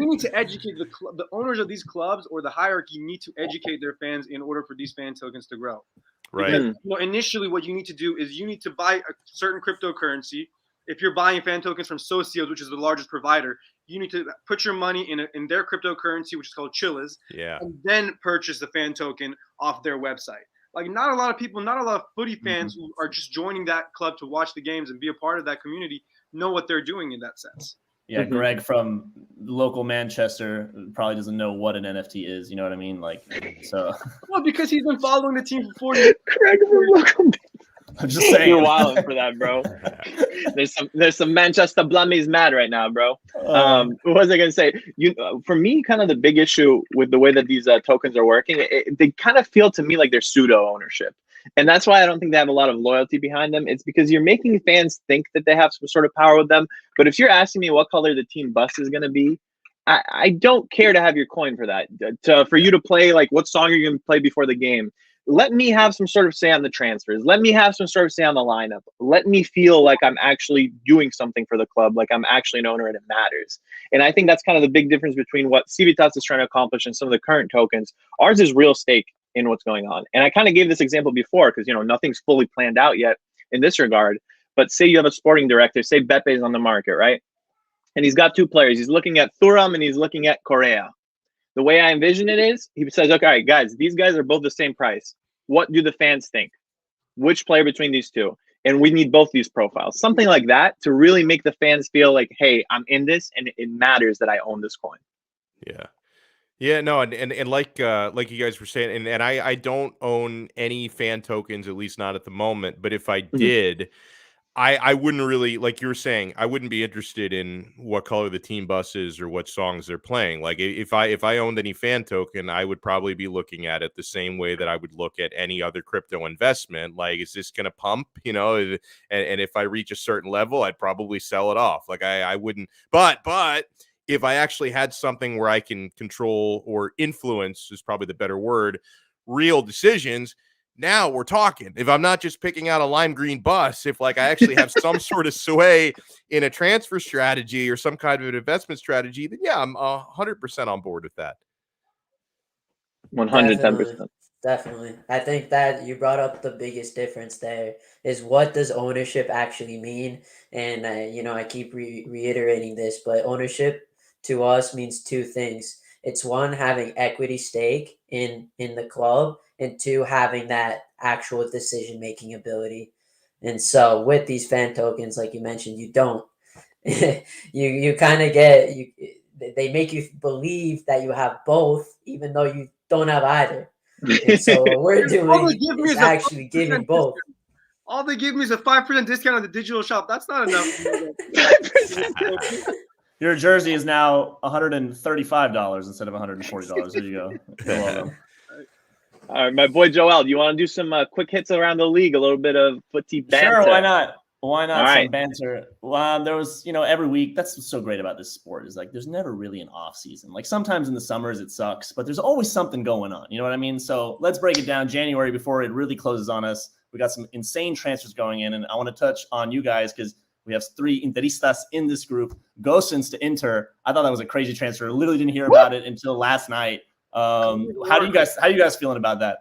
need to educate the owners of these clubs, or the hierarchy need to educate their fans in order for these fan tokens to grow. Right. Because, initially, what you need to do is you need to buy a certain cryptocurrency. If you're buying fan tokens from Socios, which is the largest provider, you need to put your money in their cryptocurrency, which is called Chillas, and then purchase the fan token off their website. Like, not a lot of people, not a lot of footy fans who are just joining that club to watch the games and be a part of that community know what they're doing in that sense. Yeah, Greg from local Manchester probably doesn't know what an NFT is. You know what I mean? Like, so. Well, because he's been following the team for 40 years. Greg from local. I'm just saying. You're wilding for that, bro. There's some Manchester Blummies mad right now, bro. What was I gonna say? For me, kind of the big issue with the way that these tokens are working, they kind of feel to me like they're pseudo ownership, and that's why I don't think they have a lot of loyalty behind them. It's because you're making fans think that they have some sort of power with them. But if you're asking me what color the team bus is gonna be, I don't care to have your coin for that. For you to play, like, what song are you going to play before the game? Let me have some sort of say on the transfers. Let me have some sort of say on the lineup. Let me feel like I'm actually doing something for the club, like I'm actually an owner and it matters. And I think that's kind of the big difference between what Civitas is trying to accomplish and some of the current tokens. Ours is real stake in what's going on. And I kind of gave this example before because, nothing's fully planned out yet in this regard. But say you have a sporting director, say Bepe's on the market, right? And he's got two players. He's looking at Thuram and he's looking at Correa. The way I envision it is, he says, okay, all right, guys, these guys are both the same price. What do the fans think? Which player between these two? And we need both these profiles. Something like that to really make the fans feel like, hey, I'm in this and it matters that I own this coin. Yeah. Yeah, no, and like you guys were saying, and I don't own any fan tokens, at least not at the moment. But if I did, I wouldn't really, like you were saying, I wouldn't be interested in what color the team bus is or what songs they're playing. Like if I owned any fan token, I would probably be looking at it the same way that I would look at any other crypto investment. Like, is this going to pump? And if I reach a certain level, I'd probably sell it off. Like I wouldn't, but if I actually had something where I can control or influence, is probably the better word, real decisions. Now we're talking. If I'm not just picking out a lime green bus, if like I actually have some sort of sway in a transfer strategy or some kind of an investment strategy, then yeah, I'm 100% on board with that. 110%. Definitely. I think that you brought up the biggest difference there is what does ownership actually mean? And I keep reiterating this, but ownership to us means two things. It's one, having equity stake in the club, and two, having that actual decision-making ability. And so with these fan tokens, like you mentioned, you don't. you kind of they make you believe that you have both, even though you don't have either. And so what we're doing is actually giving both. All they give me is a 5% discount on the digital shop. That's not enough. Your jersey is now $135 instead of $140. There you go. You're welcome. All right, my boy Joel, do you want to do some quick hits around the league? A little bit of footy banter. Sure, why not? Why not? All some right. banter. Well, there was, every week. That's what's so great about this sport is like there's never really an off season. Like sometimes in the summers it sucks, but there's always something going on. You know what I mean? So let's break it down. January, before it really closes on us, we got some insane transfers going in, and I want to touch on you guys because we have 3 Interistas in this group. Gosens to Inter. I thought that was a crazy transfer. Literally didn't hear about it until last night. How you guys feeling about that?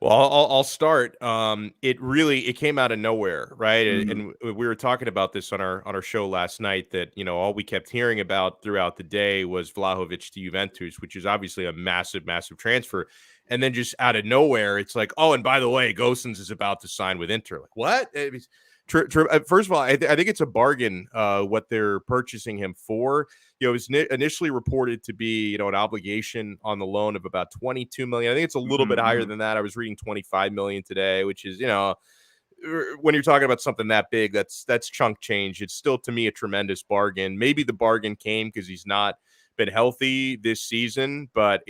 Well, I'll start. It came out of nowhere, right? And we were talking about this on our show last night that, all we kept hearing about throughout the day was Vlahovic to Juventus, which is obviously a massive, massive transfer. And then just out of nowhere, it's like, oh, and by the way, Gosens is about to sign with Inter. Like, what? First of all, I think it's a bargain what they're purchasing him for. It was initially reported to be, an obligation on the loan of about $22 million. I think it's a little bit higher than that. I was reading $25 million today, which is, when you're talking about something that big, that's chunk change. It's still, to me, a tremendous bargain. Maybe the bargain came because he's not been healthy this season, but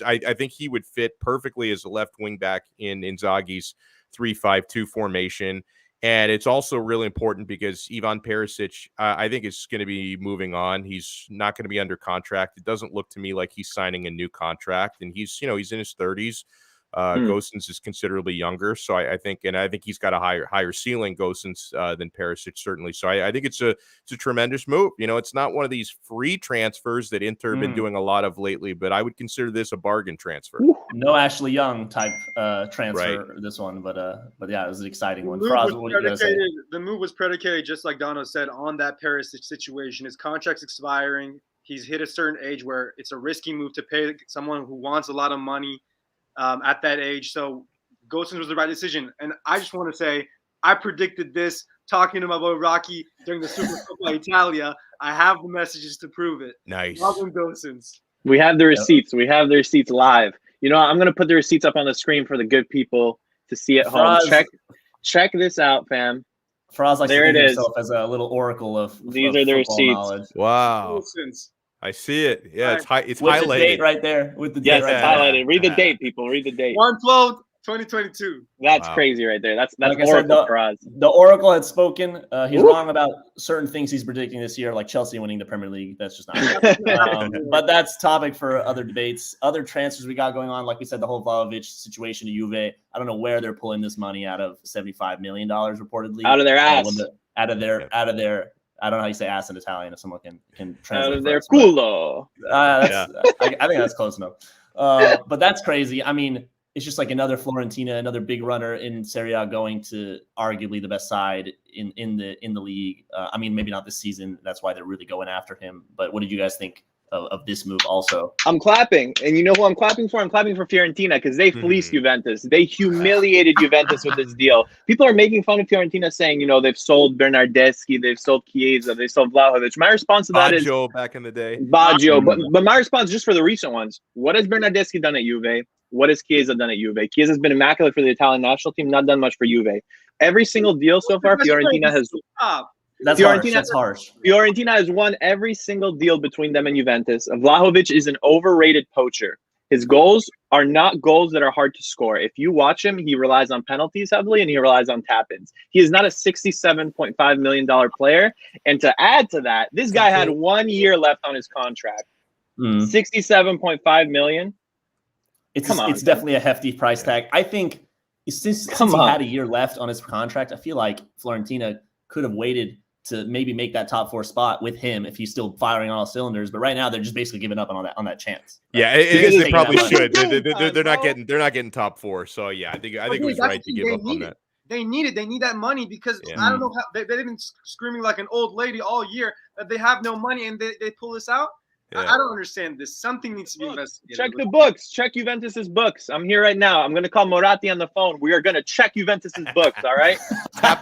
I think he would fit perfectly as a left wing back in Inzaghi's 3-5-2 formation. And it's also really important because Ivan Perisic, I think, is going to be moving on. He's not going to be under contract. It doesn't look to me like he's signing a new contract. And he's in his 30s. Gosens is considerably younger. So I think he's got a higher ceiling, Gosens, than Perisic, certainly. So I think it's a tremendous move. It's not one of these free transfers that Inter have been doing a lot of lately, but I would consider this a bargain transfer. No Ashley Young type transfer, right. This one, but yeah, it was an exciting one. The move was predicated, just like Donno said, on that Perisic situation. His contract's expiring. He's hit a certain age where it's a risky move to pay someone who wants a lot of money at that age. So Gosens was the right decision. And I just want to say, I predicted this talking to my boy Rocky during the Supercoppa Italia. I have the messages to prove it. Nice. Welcome, Gosens. We have the receipts. We have the receipts live. I'm going to put the receipts up on the screen for the good people to see at home. Check this out, fam. Faraz likes There to it think of is. himself as a little oracle of These of are the football receipts. knowledge. Wow. Since I see it. Yeah, it's With the highlighted. Date right there with the Yes, date it's right there. highlighted. Read the date, people. Read the date. 1/12/2022. That's Wow. crazy right there. That's Like I said, Oracle for us. the Oracle had spoken. He's Ooh. wrong about certain things he's predicting this year, like Chelsea winning the Premier League. That's just not. But that's topic for other debates. Other transfers we got going on, like we said, the whole Vlahovic situation to Juve. I don't know where they're pulling this money out of. $75 million reportidly Out of their ass. Out of their. I don't know how you say ass in Italian. If someone can translate. Out of their for us, but, culo. I think that's close enough. But that's crazy. I mean, it's just like another Fiorentina, another big runner in Serie A going to arguably the best side in the league. I mean, maybe not this season. That's why they're really going after him. But what did you guys think of this move also? I'm clapping. And you know who I'm clapping for? I'm clapping for Fiorentina because they fleeced Juventus. They humiliated Juventus with this deal. People are making fun of Fiorentina saying, you know, they've sold Bernardeschi, they've sold Chiesa, they sold Vlahovic. My response to that is Baggio back in the day. Baggio. But my response just for the recent ones, what has Bernardeschi done at Juve? What has Chiesa done at Juve? Chiesa's been immaculate for the Italian national team, not done much for Juve. Every single deal so far, Fiorentina has... That's harsh. That's harsh. Fiorentina has won every single deal between them and Juventus. Vlahovic is an overrated poacher. His goals are not goals that are hard to score. If you watch him, he relies on penalties heavily and he relies on tap-ins. He is not a $67.5 million player. And to add to that, this guy had 1 year left on his contract. $67.5 million. It's definitely a hefty price tag. I think since he had a year left on his contract, I feel like Fiorentina could have waited to maybe make that top 4 spot with him if he's still firing on all cylinders. But right now, they're just basically giving up on that chance. Right? Yeah, they probably should. They're not getting top 4. So yeah, I think it was right to give up on that. They need that money because I don't know how they've been screaming like an old lady all year that they have no money and they pull this out. Yeah. I don't understand this. Something needs to be investigated. Check the books. Check Juventus's books. I'm here right now. I'm going to call Moratti on the phone. We are going to check Juventus's books, all right?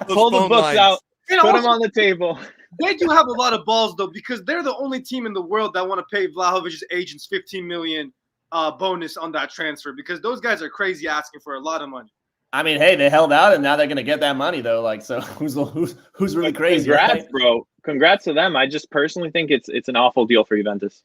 Pull the books out. Put them on the table. They do have a lot of balls, though, because they're the only team in the world that want to pay Vlahovic's agents $15 million bonus on that transfer because those guys are crazy asking for a lot of money. I mean, hey, they held out, and now they're going to get that money, though. Like, so who's really crazy? Congrats, right? bro. Congrats to them. I just personally think it's an awful deal for Juventus.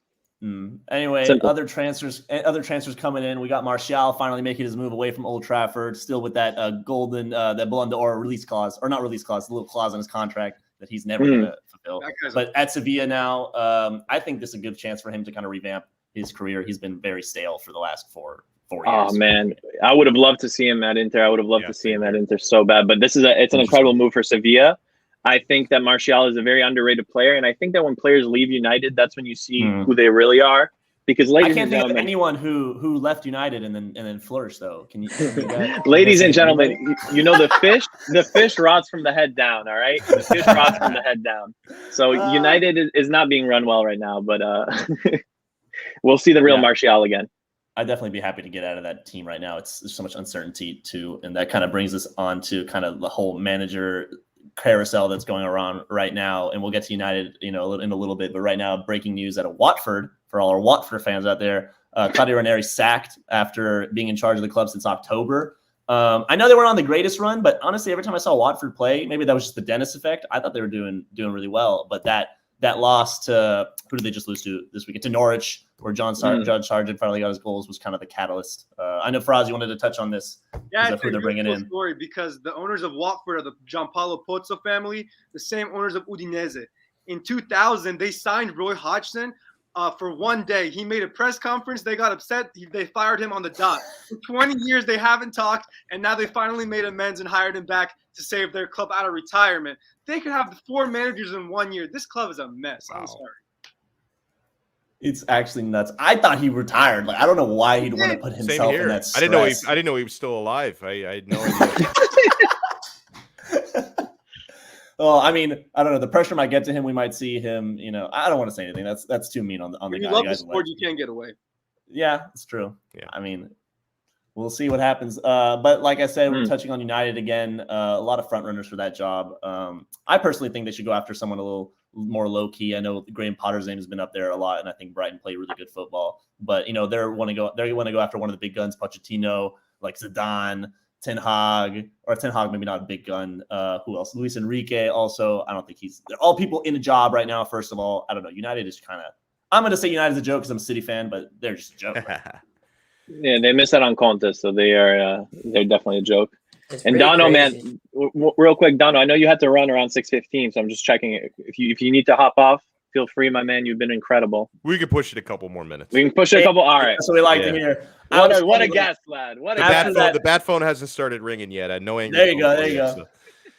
Anyway, other transfers coming in. We got Martial finally making his move away from Old Trafford, still with that golden, that Ballon d'Or release clause, or not release clause, a little clause on his contract that he's never going to fulfill. But at Sevilla now, I think this is a good chance for him to kind of revamp his career. He's been very stale for the last four years. Oh man, I would have loved to see him at Inter. I would have loved to see him at Inter so bad. But it's an incredible move for Sevilla. I think that Martial is a very underrated player, and I think that when players leave United, that's when you see who they really are. Because I can't think of anyone who left United and then flourished though. Can you ladies and gentlemen, you know the fish rots from the head down. All right, the fish rots from the head down. So United is not being run well right now, but we'll see the real Martial again. I'd definitely be happy to get out of that team right now. There's so much uncertainty too, and that kind of brings us on to kind of the whole manager carousel that's going around right now. And we'll get to United, in a little bit. But right now, breaking news out of Watford for all our Watford fans out there: Claudio Ranieri sacked after being in charge of the club since October. I know they weren't on the greatest run, but honestly, every time I saw Watford play, maybe that was just the Dennis effect. I thought they were doing really well, but that loss to who did they just lose to this weekend? To Norwich, where Judge Sargent finally got his goals, was kind of the catalyst. I know, Faraz, you wanted to touch on this. Yeah, who they're bringing in. Story because the owners of Watford are the Gianpaolo Pozzo family, the same owners of Udinese. In 2000, they signed Roy Hodgson for one day. He made a press conference. They got upset. They fired him on the dot. For 20 years, they haven't talked, and now they finally made amends and hired him back to save their club out of retirement. They could have 4 managers in 1 year. This club is a mess. Wow. I'm sorry. It's actually nuts. I thought he retired. Like, I don't know why he'd want to put himself in that stress. I didn't know he was still alive. I had no idea. Well, I mean, I don't know. The pressure might get to him. We might see him. I don't want to say anything. That's too mean on the guy. When you love the sport, you can't get away. Yeah, it's true. Yeah. I mean, we'll see what happens. But like I said, we're touching on United again. A lot of front runners for that job. I personally think they should go after someone a little more low key. I know Graham Potter's name has been up there a lot, and I think Brighton play really good football. But they want to go after one of the big guns, Pochettino, like Zidane. Ten Hag maybe not a big gun. Who else? Luis Enrique also. I don't think they're all people in a job right now. First of all, I don't know. United is kind of. I'm going to say United's a joke because I'm a City fan, but they're just a joke. Right? Yeah, they missed out on Conte, so they're definitely a joke. It's And pretty Donno, crazy. man, real quick, Donno, I know you had to run around 6:15, so I'm just checking it. If you need to hop off, feel free, my man. You've been incredible. We could push it a couple more minutes. We can push it a couple. All right. That's what we like to hear. What a guest, lad. What a guest. The bat phone hasn't started ringing yet. I had no anger. There you go. So.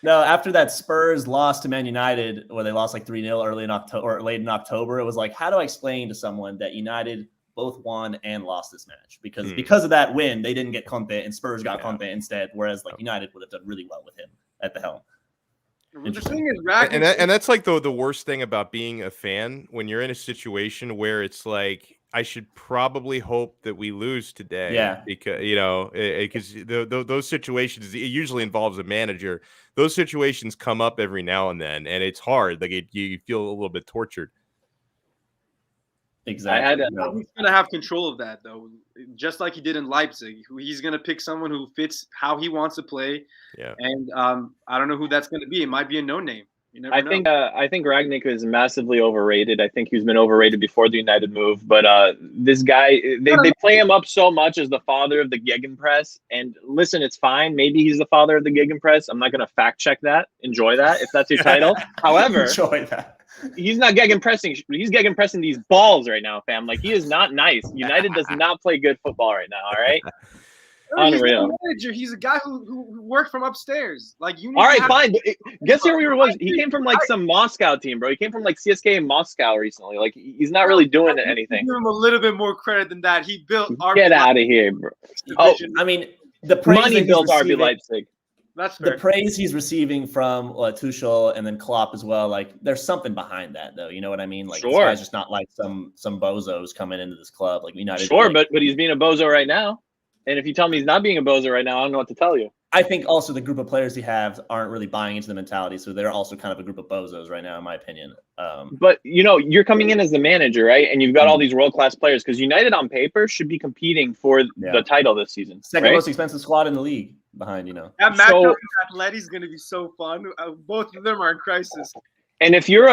No, after that Spurs loss to Man United, where they lost like 3-0 early in October or late in October, it was like, how do I explain to someone that United both won and lost this match? Because of that win, they didn't get Conte and Spurs got Conte instead, whereas like United would have done really well with him at the helm. The thing is, and that's like the worst thing about being a fan when you're in a situation where it's like, I should probably hope that we lose today. Yeah. Because those situations, it usually involves a manager. Those situations come up every now and then, and it's hard. Like you feel a little bit tortured. Exactly. He's going to have control of that, though, just like he did in Leipzig. He's going to pick someone who fits how he wants to play. Yeah. And I don't know who that's going to be. It might be a no name. I think Rangnick is massively overrated. I think he's been overrated before the United move. But this guy, they play him up so much as the father of the Gegenpress. And listen, it's fine. Maybe he's the father of the Gegenpress. I'm not going to fact check that. Enjoy that if that's your title. However, enjoy that. He's not gegenpressing. He's gegenpressing these balls right now, fam. Like, he is not nice. United does not play good football right now. All right. Unreal. He's a manager. He's a guy who worked from upstairs. Like, you. All right, fine. Guess who he was? He came from like some Moscow team, bro. He came from like CSK in Moscow recently. Like, he's not really doing anything. Give him a little bit more credit than that. He built. Get out of here, bro. Oh, I mean, the praise money built RB Leipzig. That's fair. The praise he's receiving from Tuchel and then Klopp as well. Like, there's something behind that, though. You know what I mean? Like, This guy's just not like some bozos coming into this club. Like, United. Sure, but he's being a bozo right now. And if you tell me he's not being a bozo right now, I don't know what to tell you. I think also the group of players he has aren't really buying into the mentality, so they're also kind of a group of bozos right now, in my opinion. But, you're coming in as the manager, right? And you've got all these world-class players because United on paper should be competing for the title this season. Second most expensive squad in the league behind, That matchup with Atleti is going to be so fun. Both of them are in crisis. And if you're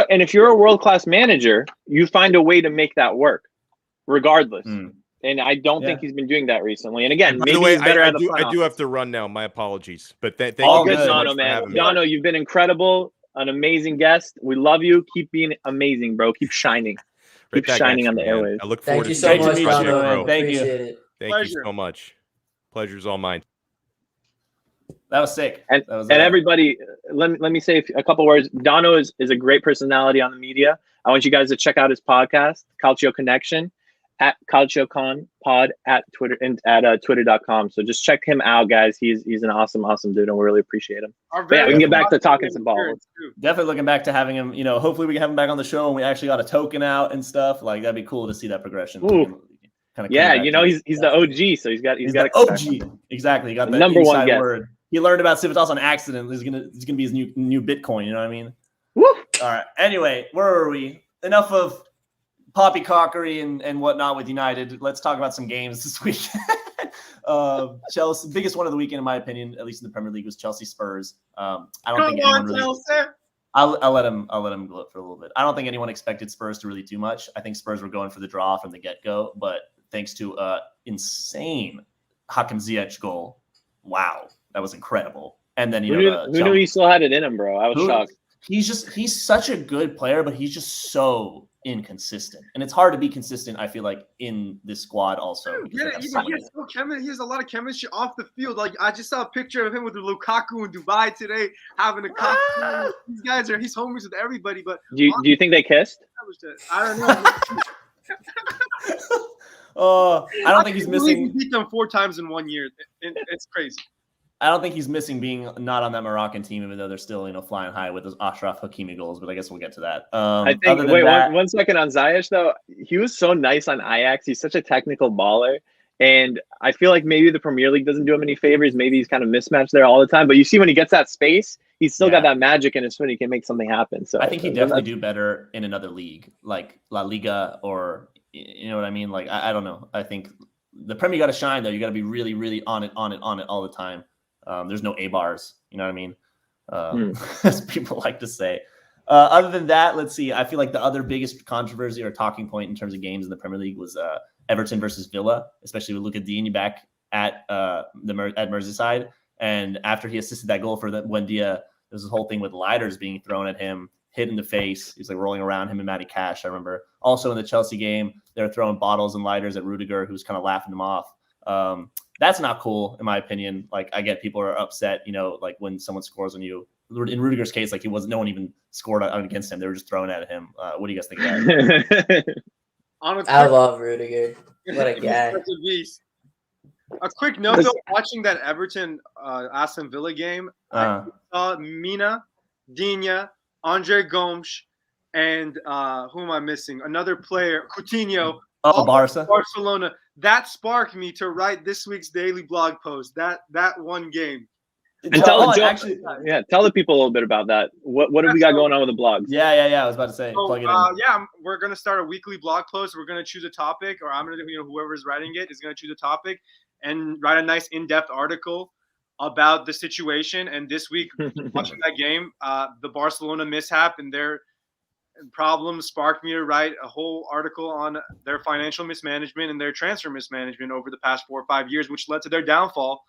a world-class manager, you find a way to make that work regardless. And I don't think he's been doing that recently. And again, maybe he's better at the front I do have to run now. My apologies. But thank all you good, so much Donno, for man. having me. Donno, you've been incredible, an amazing guest. We love you. Keep being amazing, bro. Keep shining. Keep shining on the airwaves. I look forward to seeing you so much, project grow. Thank you. Thank you so much. Pleasure's all mine. That was sick. And everybody, let me say a couple words. Donno is a great personality on the media. I want you guys to check out his podcast, Calcio Connection, at CalcioConPod at Twitter and at twitter.com. So just check him out, guys. He's an awesome dude, and we really appreciate him. We can get back to talking some ball. Definitely looking back to having him. Hopefully we can have him back on the show, and we actually got a token out and stuff. Like, that'd be cool to see that progression. He's the OG, so he's got the OG. Exactly. He got the number one word. He learned about Civitas on accident. He's gonna be his new Bitcoin. You know what I mean? Woo! All right. Anyway, where are we? Enough of poppycockery and whatnot with United. Let's talk about some games this week. Chelsea, biggest one of the weekend in my opinion, at least in the Premier League, was Chelsea Spurs. I don't think anyone really. I'll let him go for a little bit. I don't think anyone expected Spurs to really do much. I think Spurs were going for the draw from the get-go, but thanks to insane Hakim Ziyech goal, wow, that was incredible. And then who knew he still had it in him, bro? I was shocked. He's such a good player, but he's just so inconsistent, and it's hard to be consistent. I feel like in this squad also. He has a lot of chemistry off the field. Like, I just saw a picture of him with Lukaku in Dubai today, having a cocktail. These guys he's homies with everybody. But do you think they kissed? I don't know. I don't think he's missing. He beat them 4 times in 1 year. It's crazy. I don't think he's missing being not on that Moroccan team, even though they're still, flying high with those Achraf Hakimi goals. But I guess we'll get to that. I think. Wait, one second on Ziyech though. He was so nice on Ajax. He's such a technical baller, and I feel like maybe the Premier League doesn't do him any favors. Maybe he's kind of mismatched there all the time. But you see, when he gets that space, he's still got that magic in his foot. He can make something happen. So I think he'd definitely do better in another league, like La Liga, or you know what I mean. Like I don't know. I think the Premier got to shine though. You got to be really, really on it all the time. There's no A bars. You know what I mean? As people like to say. Other than that, let's see. I feel like the other biggest controversy or talking point in terms of games in the Premier League was Everton versus Villa, especially with Luca Digne back at Merseyside. And after he assisted that goal for the Buendia, there was this whole thing with lighters being thrown at him, hit in the face. He's like rolling around, him and Matty Cash, I remember. Also in the Chelsea game, they were throwing bottles and lighters at Rudiger, who was kind of laughing him off. That's not cool, in my opinion. Like, I get people are upset, like when someone scores on you. In Rudiger's case, like no one even scored against him. They were just throwing at him. What do you guys think of that? I love Rudiger. What a guy. A quick note, though, watching that Everton Aston Villa game, I saw Mina, Digne, Andre Gomes, and who am I missing? Another player, Coutinho. Barcelona. That sparked me to write this week's daily blog post. That one game. And tell the people a little bit about that. What have we got going on with the blogs? Yeah. I was about to say, plug it in. We're gonna start a weekly blog post. We're gonna choose a topic, or I'm gonna, whoever's writing it is gonna choose a topic and write a nice in-depth article about the situation. And this week, watching that game, the Barcelona mishap and their problems sparked me to write a whole article on their financial mismanagement and their transfer mismanagement over the past 4 or 5 years, which led to their downfall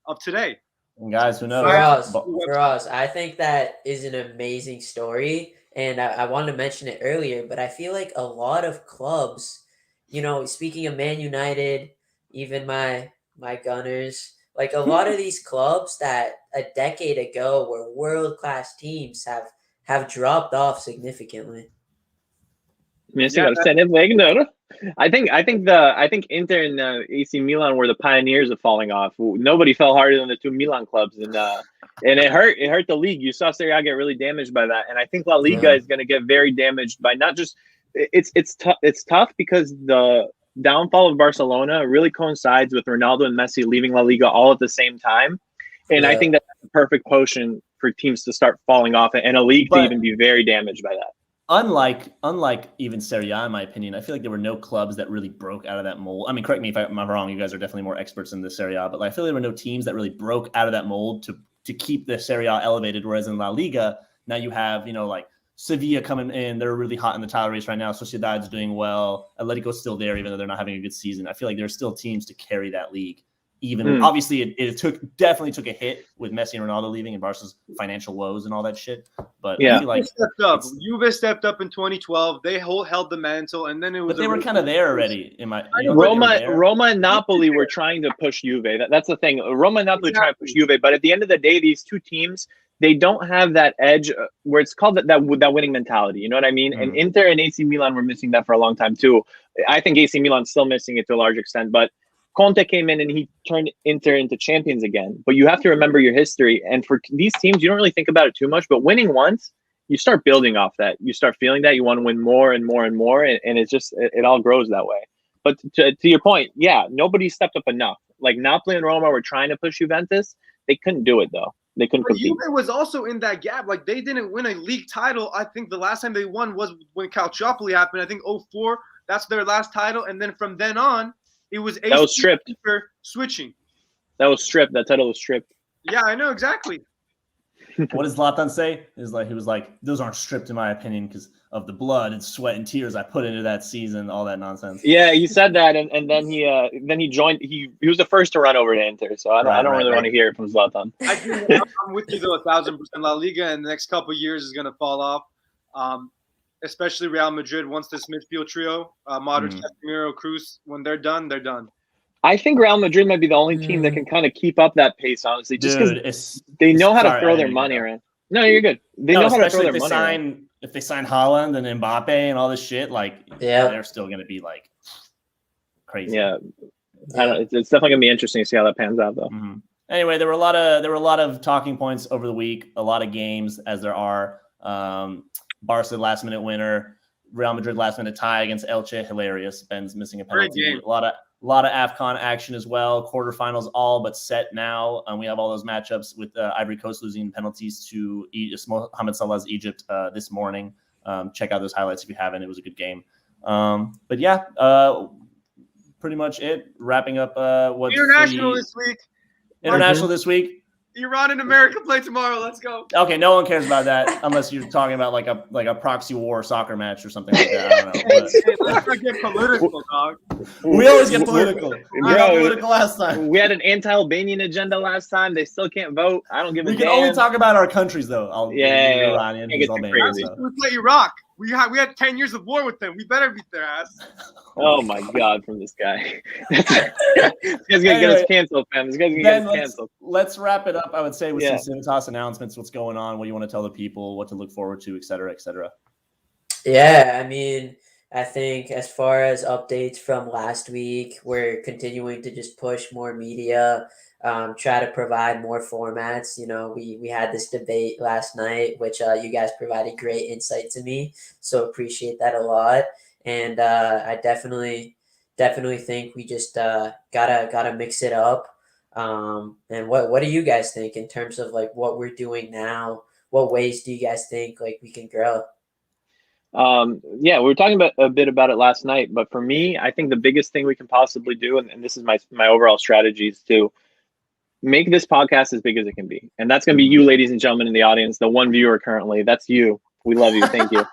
of today. And guys, who knows? For us, I think that is an amazing story. And I wanted to mention it earlier, but I feel like a lot of clubs, speaking of Man United, even my Gunners, like a lot of these clubs that a decade ago were world-class teams have dropped off significantly. I think Inter and AC Milan were the pioneers of falling off. Nobody fell harder than the two Milan clubs, and it hurt the league. You saw Serie A get really damaged by that, and I think La Liga is going to get very damaged by not just it's tough because the downfall of Barcelona really coincides with Ronaldo and Messi leaving La Liga all at the same time, and I think that's the perfect potion for teams to start falling off and a league to even be very damaged by that. Unlike even Serie A, in my opinion, I feel like there were no clubs that really broke out of that mold. I mean, correct me if I'm wrong. You guys are definitely more experts in the Serie A, but I feel like there were no teams that really broke out of that mold to keep the Serie A elevated. Whereas in La Liga, now you have, like Sevilla coming in. They're really hot in the title race right now. Sociedad's doing well. Atletico's still there, even though they're not having a good season. I feel like there's still teams to carry that league. Even obviously it definitely took a hit with Messi and Ronaldo leaving and Barca's financial woes and all that shit. But I feel like Juve stepped up in 2012. They held the mantle, and then it was. But they were kind of there already. Roma and Napoli were trying to push Juve. That's the thing. Roma and Napoli trying to push Juve, but at the end of the day, these two teams, they don't have that edge where it's called that winning mentality. You know what I mean? And Inter and AC Milan were missing that for a long time too. I think AC Milan's still missing it to a large extent, but Conte came in and he turned Inter into champions again. But you have to remember your history. And for these teams, you don't really think about it too much. But winning once, you start building off that. You start feeling that you want to win more and more and more. And it's just, it all grows that way. But to your point, nobody stepped up enough. Like Napoli and Roma were trying to push Juventus. They couldn't do it, though. They couldn't compete. Juve was also in that gap. Like, they didn't win a league title. I think the last time they won was when Calciopoli happened. I think 2004. That's their last title. And then from then on, it was that was stripped. Switching. That was stripped. That title was stripped. Yeah, I know exactly. What does Zlatan say? He was like, those aren't stripped in my opinion because of the blood and sweat and tears I put into that season, all that nonsense. Yeah, he said that, and then he joined. He was the first to run over to Inter, so I don't really want to hear it from Zlatan. I'm with you though, 1,000%. La Liga in the next couple of years is going to fall off. Especially Real Madrid, once this midfield trio, Modric, Casemiro, Kroos, when they're done, they're done. I think Real Madrid might be the only team that can kind of keep up that pace, honestly, just because they know how to throw their money around. No, you're good. They know how to throw their money around. If they sign Haaland and Mbappe and all this shit, they're still going to be crazy. Yeah, it's definitely going to be interesting to see how that pans out, though. Mm-hmm. Anyway, there were a lot of talking points over the week, a lot of games as there are. Barca last minute winner, Real Madrid last minute tie against Elche, hilarious. Ben's missing a penalty. A lot of AFCON action as well. Quarterfinals all but set now. We have all those matchups with Ivory Coast losing penalties to Mohamed Salah's Egypt this morning. Check out those highlights if you haven't. It was a good game. But yeah, pretty much it. Wrapping up what's international this week. International this week. Iran and America play tomorrow. Let's go. Okay, no one cares about that unless you're talking about like a proxy war soccer match or something like that. I don't know. But Hey, let's not get political, dog. we always get political. We got Bro, political last time. we had an anti-Albanian agenda last time. They still can't vote. I don't give a We damn. can only talk about our countries though. Yeah, Iranian, can't he's get too Albanian, crazy. so. We play Iraq. We had 10 years of war with them. We better beat their ass. Oh my God, from this guy. This guy's gonna get us canceled, fam. This guy's gonna get us canceled. Let's wrap it up. I would say with Yeah. some Civitas announcements, what's going on, what you want to tell the people, what to look forward to, et cetera, et cetera. Yeah, I mean, I think as far as updates from last week, we're continuing to just push more media, try to provide more formats. You know, we had this debate last night, which you guys provided great insight to me, so appreciate that a lot. And I definitely think we just gotta mix it up. And what do you guys think in terms of like what we're doing now? What ways do you guys think like we can grow? Yeah, we were talking about a bit about it last night, but for me, I think the biggest thing we can possibly do, and this is my overall strategy, is to make this podcast as big as it can be. And that's going to be you, ladies and gentlemen in the audience, the one viewer currently. That's you. We love you. Thank you.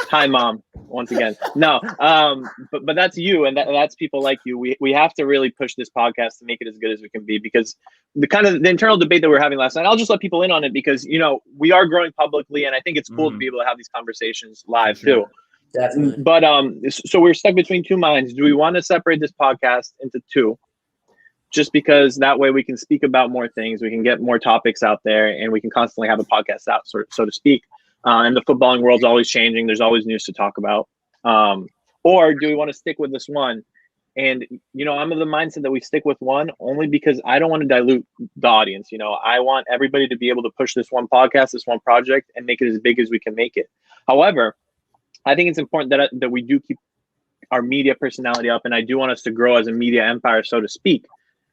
Hi, Mom. Once again. No, but that's you, and that's people like you. We have to really push this podcast to make it as good as we can be, because the internal debate that we were having last night, I'll just let people in on it, because, you know, we are growing publicly, and I think it's cool to be able to have these conversations live too. Definitely. But so we're stuck between two minds. Do we want to separate this podcast into two? Just because that way we can speak about more things, we can get more topics out there, and we can constantly have a podcast out, so to speak. And the footballing world's always changing. There's always news to talk about. Or do we want to stick with this one? And, you know, I'm of the mindset that we stick with one only because I don't want to dilute the audience. You know, I want everybody to be able to push this one podcast, this one project, and make it as big as we can make it. However, I think it's important that we do keep our media personality up, and I do want us to grow as a media empire, so to speak.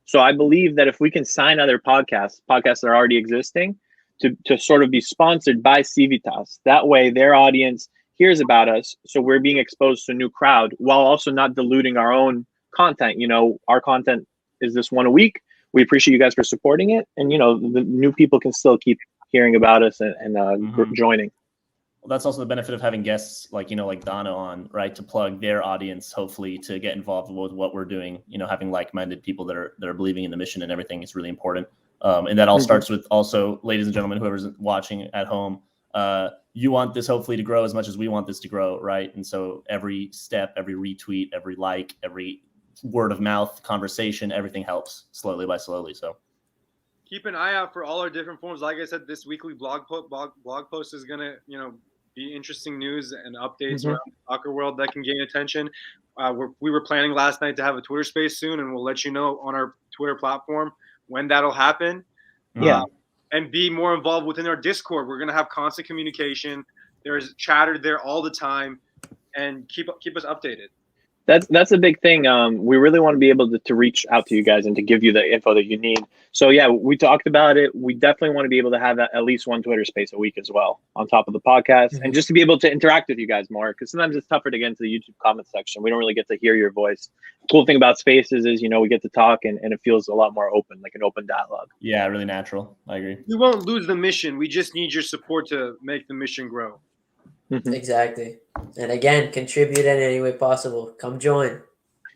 So I believe that if we can sign other podcasts that are already existing, to sort of be sponsored by Civitas, that way their audience hears about us, so we're being exposed to a new crowd while also not diluting our own content. You know, our content is this one a week. We appreciate you guys for supporting it, and, you know, the new people can still keep hearing about us and joining. Well, that's also the benefit of having guests like, you know, like Donno on, right, to plug their audience, hopefully to get involved with what we're doing. You know, having like-minded people that are believing in the mission and everything is really important. And that all starts with also, ladies and gentlemen, whoever's watching at home, you want this hopefully to grow as much as we want this to grow, right? And so every step, every retweet, every like, every word of mouth conversation, everything helps slowly. So Keep an eye out for all our different forms. Like I said, this weekly blog post is gonna, you know, be interesting news and updates around the soccer world that can gain attention. We were planning last night to have a Twitter space soon, and we'll let you know on our Twitter platform when that'll happen. Yeah. And be more involved within our Discord. We're going to have constant communication. There's chatter there all the time, and keep us updated. That's a big thing. We really want to be able to reach out to you guys and to give you the info that you need. So yeah, we talked about it. We definitely want to be able to have at least one Twitter space a week as well on top of the podcast, and just to be able to interact with you guys more, because sometimes it's tougher to get into the YouTube comment section. We don't really get to hear your voice. The cool thing about spaces is, you know, we get to talk and it feels a lot more open, like an open dialogue. yeah, really natural. I agree. We won't lose the mission. We just need your support to make the mission grow. Exactly. And again, contribute in any way possible. Come join.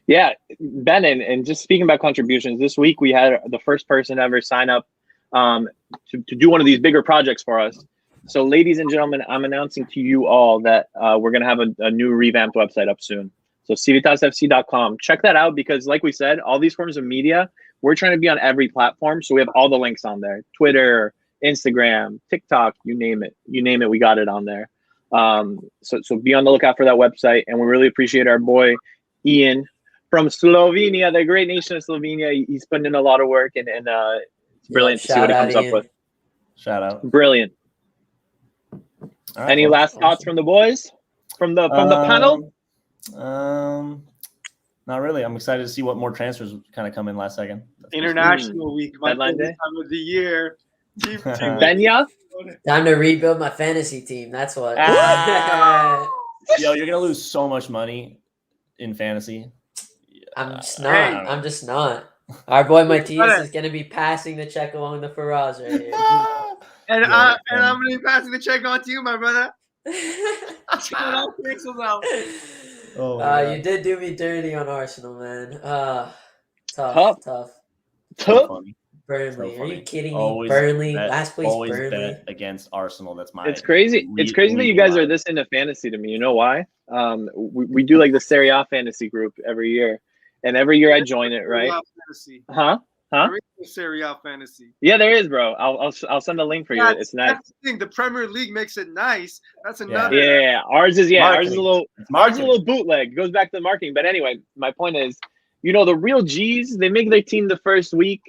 Yeah, Ben, and just speaking about contributions, this week we had the first person ever sign up to do one of these bigger projects for us. So ladies and gentlemen, I'm announcing to you all that we're going to have a new revamped website up soon. So civitasfc.com. Check that out, because like we said, all these forms of media, we're trying to be on every platform. So we have all the links on there: Twitter, Instagram, TikTok, you name it, we got it on there. So be on the lookout for that website. And we really appreciate our boy Ian from Slovenia, the great nation of Slovenia. He's putting in a lot of work, and it's brilliant to see what he comes up with. Shout out. Brilliant. All right, Any last thoughts from the boys, from the panel? Not really. I'm excited to see what more transfers kind of come in last second. International week, my Deadline favorite day? time of the year. Benya? Time to rebuild my fantasy team. That's what. Yo, you're gonna lose so much money in fantasy. I'm just not. Our boy Matias is going to be passing the check along the Faraz right here. And Yeah, I'm gonna be passing the check on to you, my brother. Check it out, pixels out. Oh, you did do me dirty on Arsenal, man. Tough. Tough. so funny. Burnley. So Are you funny. kidding me? Always Burnley, bet- last place always Burnley. bet against Arsenal. That's my. It's crazy. It's crazy that you guys are this into fantasy to me. You know why? We do like the Serie A fantasy group every year, and every year I join it, right? Huh? There is a Serie A fantasy. Yeah, there is, bro. I'll send a link for you. It's nice. That's the thing. The Premier League makes it nice. That's another. Yeah. Ours is Marketing. ours is a little bootleg. It goes back to the marketing. But anyway, my point is, the real G's, they make their team the first week.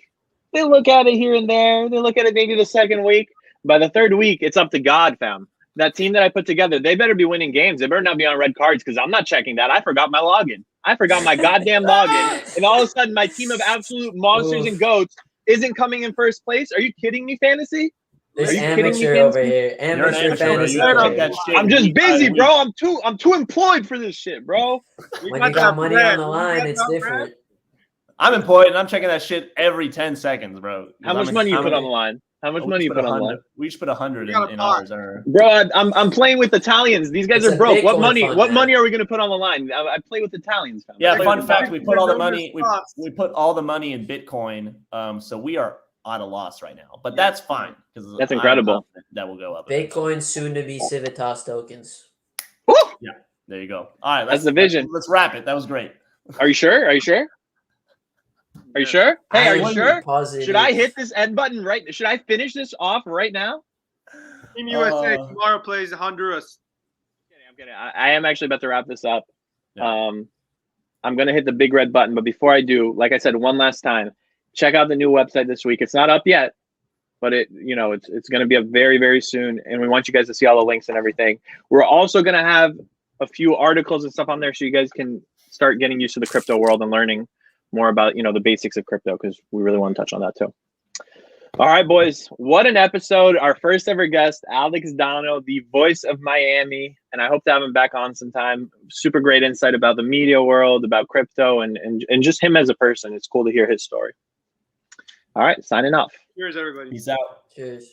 They look at it here and there. They look at it maybe the second week. By the third week, it's up to God, fam. That team that I put together, they better be winning games. They better not be on red cards because I'm not checking that. I forgot my login. I forgot my goddamn login. And all of a sudden, my team of absolute monsters and goats isn't coming in first place. Are you kidding me, fantasy? There's amateur over here. Amateur fantasy. I'm just busy, bro. I'm too employed for this shit, bro. When you got money on the line, it's different. I'm employed and I'm checking that shit every 10 seconds, bro. How much money you put on the line? How much money you put on the line? We should put 100 in ours. Bro, I'm playing with Italians. These guys are broke. What money are we gonna put on the line? I play with Italians. Fam. Yeah, fun fact: we put all the money. We put all the money in Bitcoin. So we are at a loss right now, but that's fine because that's incredible. That will go up. Bitcoin soon to be Civitas tokens. Woo! Yeah, there you go. All right, that's the vision. Let's wrap it. That was great. Are you sure? Are you sure? Are you sure? Hey, are you sure? Positive. Should I hit this end button right? Should I finish this off right now? Team USA tomorrow plays Honduras. I'm kidding. I am actually about to wrap this up. Yeah. I'm gonna hit the big red button, but before I do, like I said, one last time, check out the new website this week. It's not up yet, but it's gonna be up very, very soon, and we want you guys to see all the links and everything. We're also gonna have a few articles and stuff on there, so you guys can start getting used to the crypto world and learning more about the basics of crypto, because we really want to touch on that too. All right, boys, what an episode. Our first ever guest, Alex Donno, the voice of Miami, and I hope to have him back on sometime. Super great insight about the media world, about crypto, and just him as a person. It's cool to hear his story. All right, signing off. Cheers, everybody. Peace out. Cheers.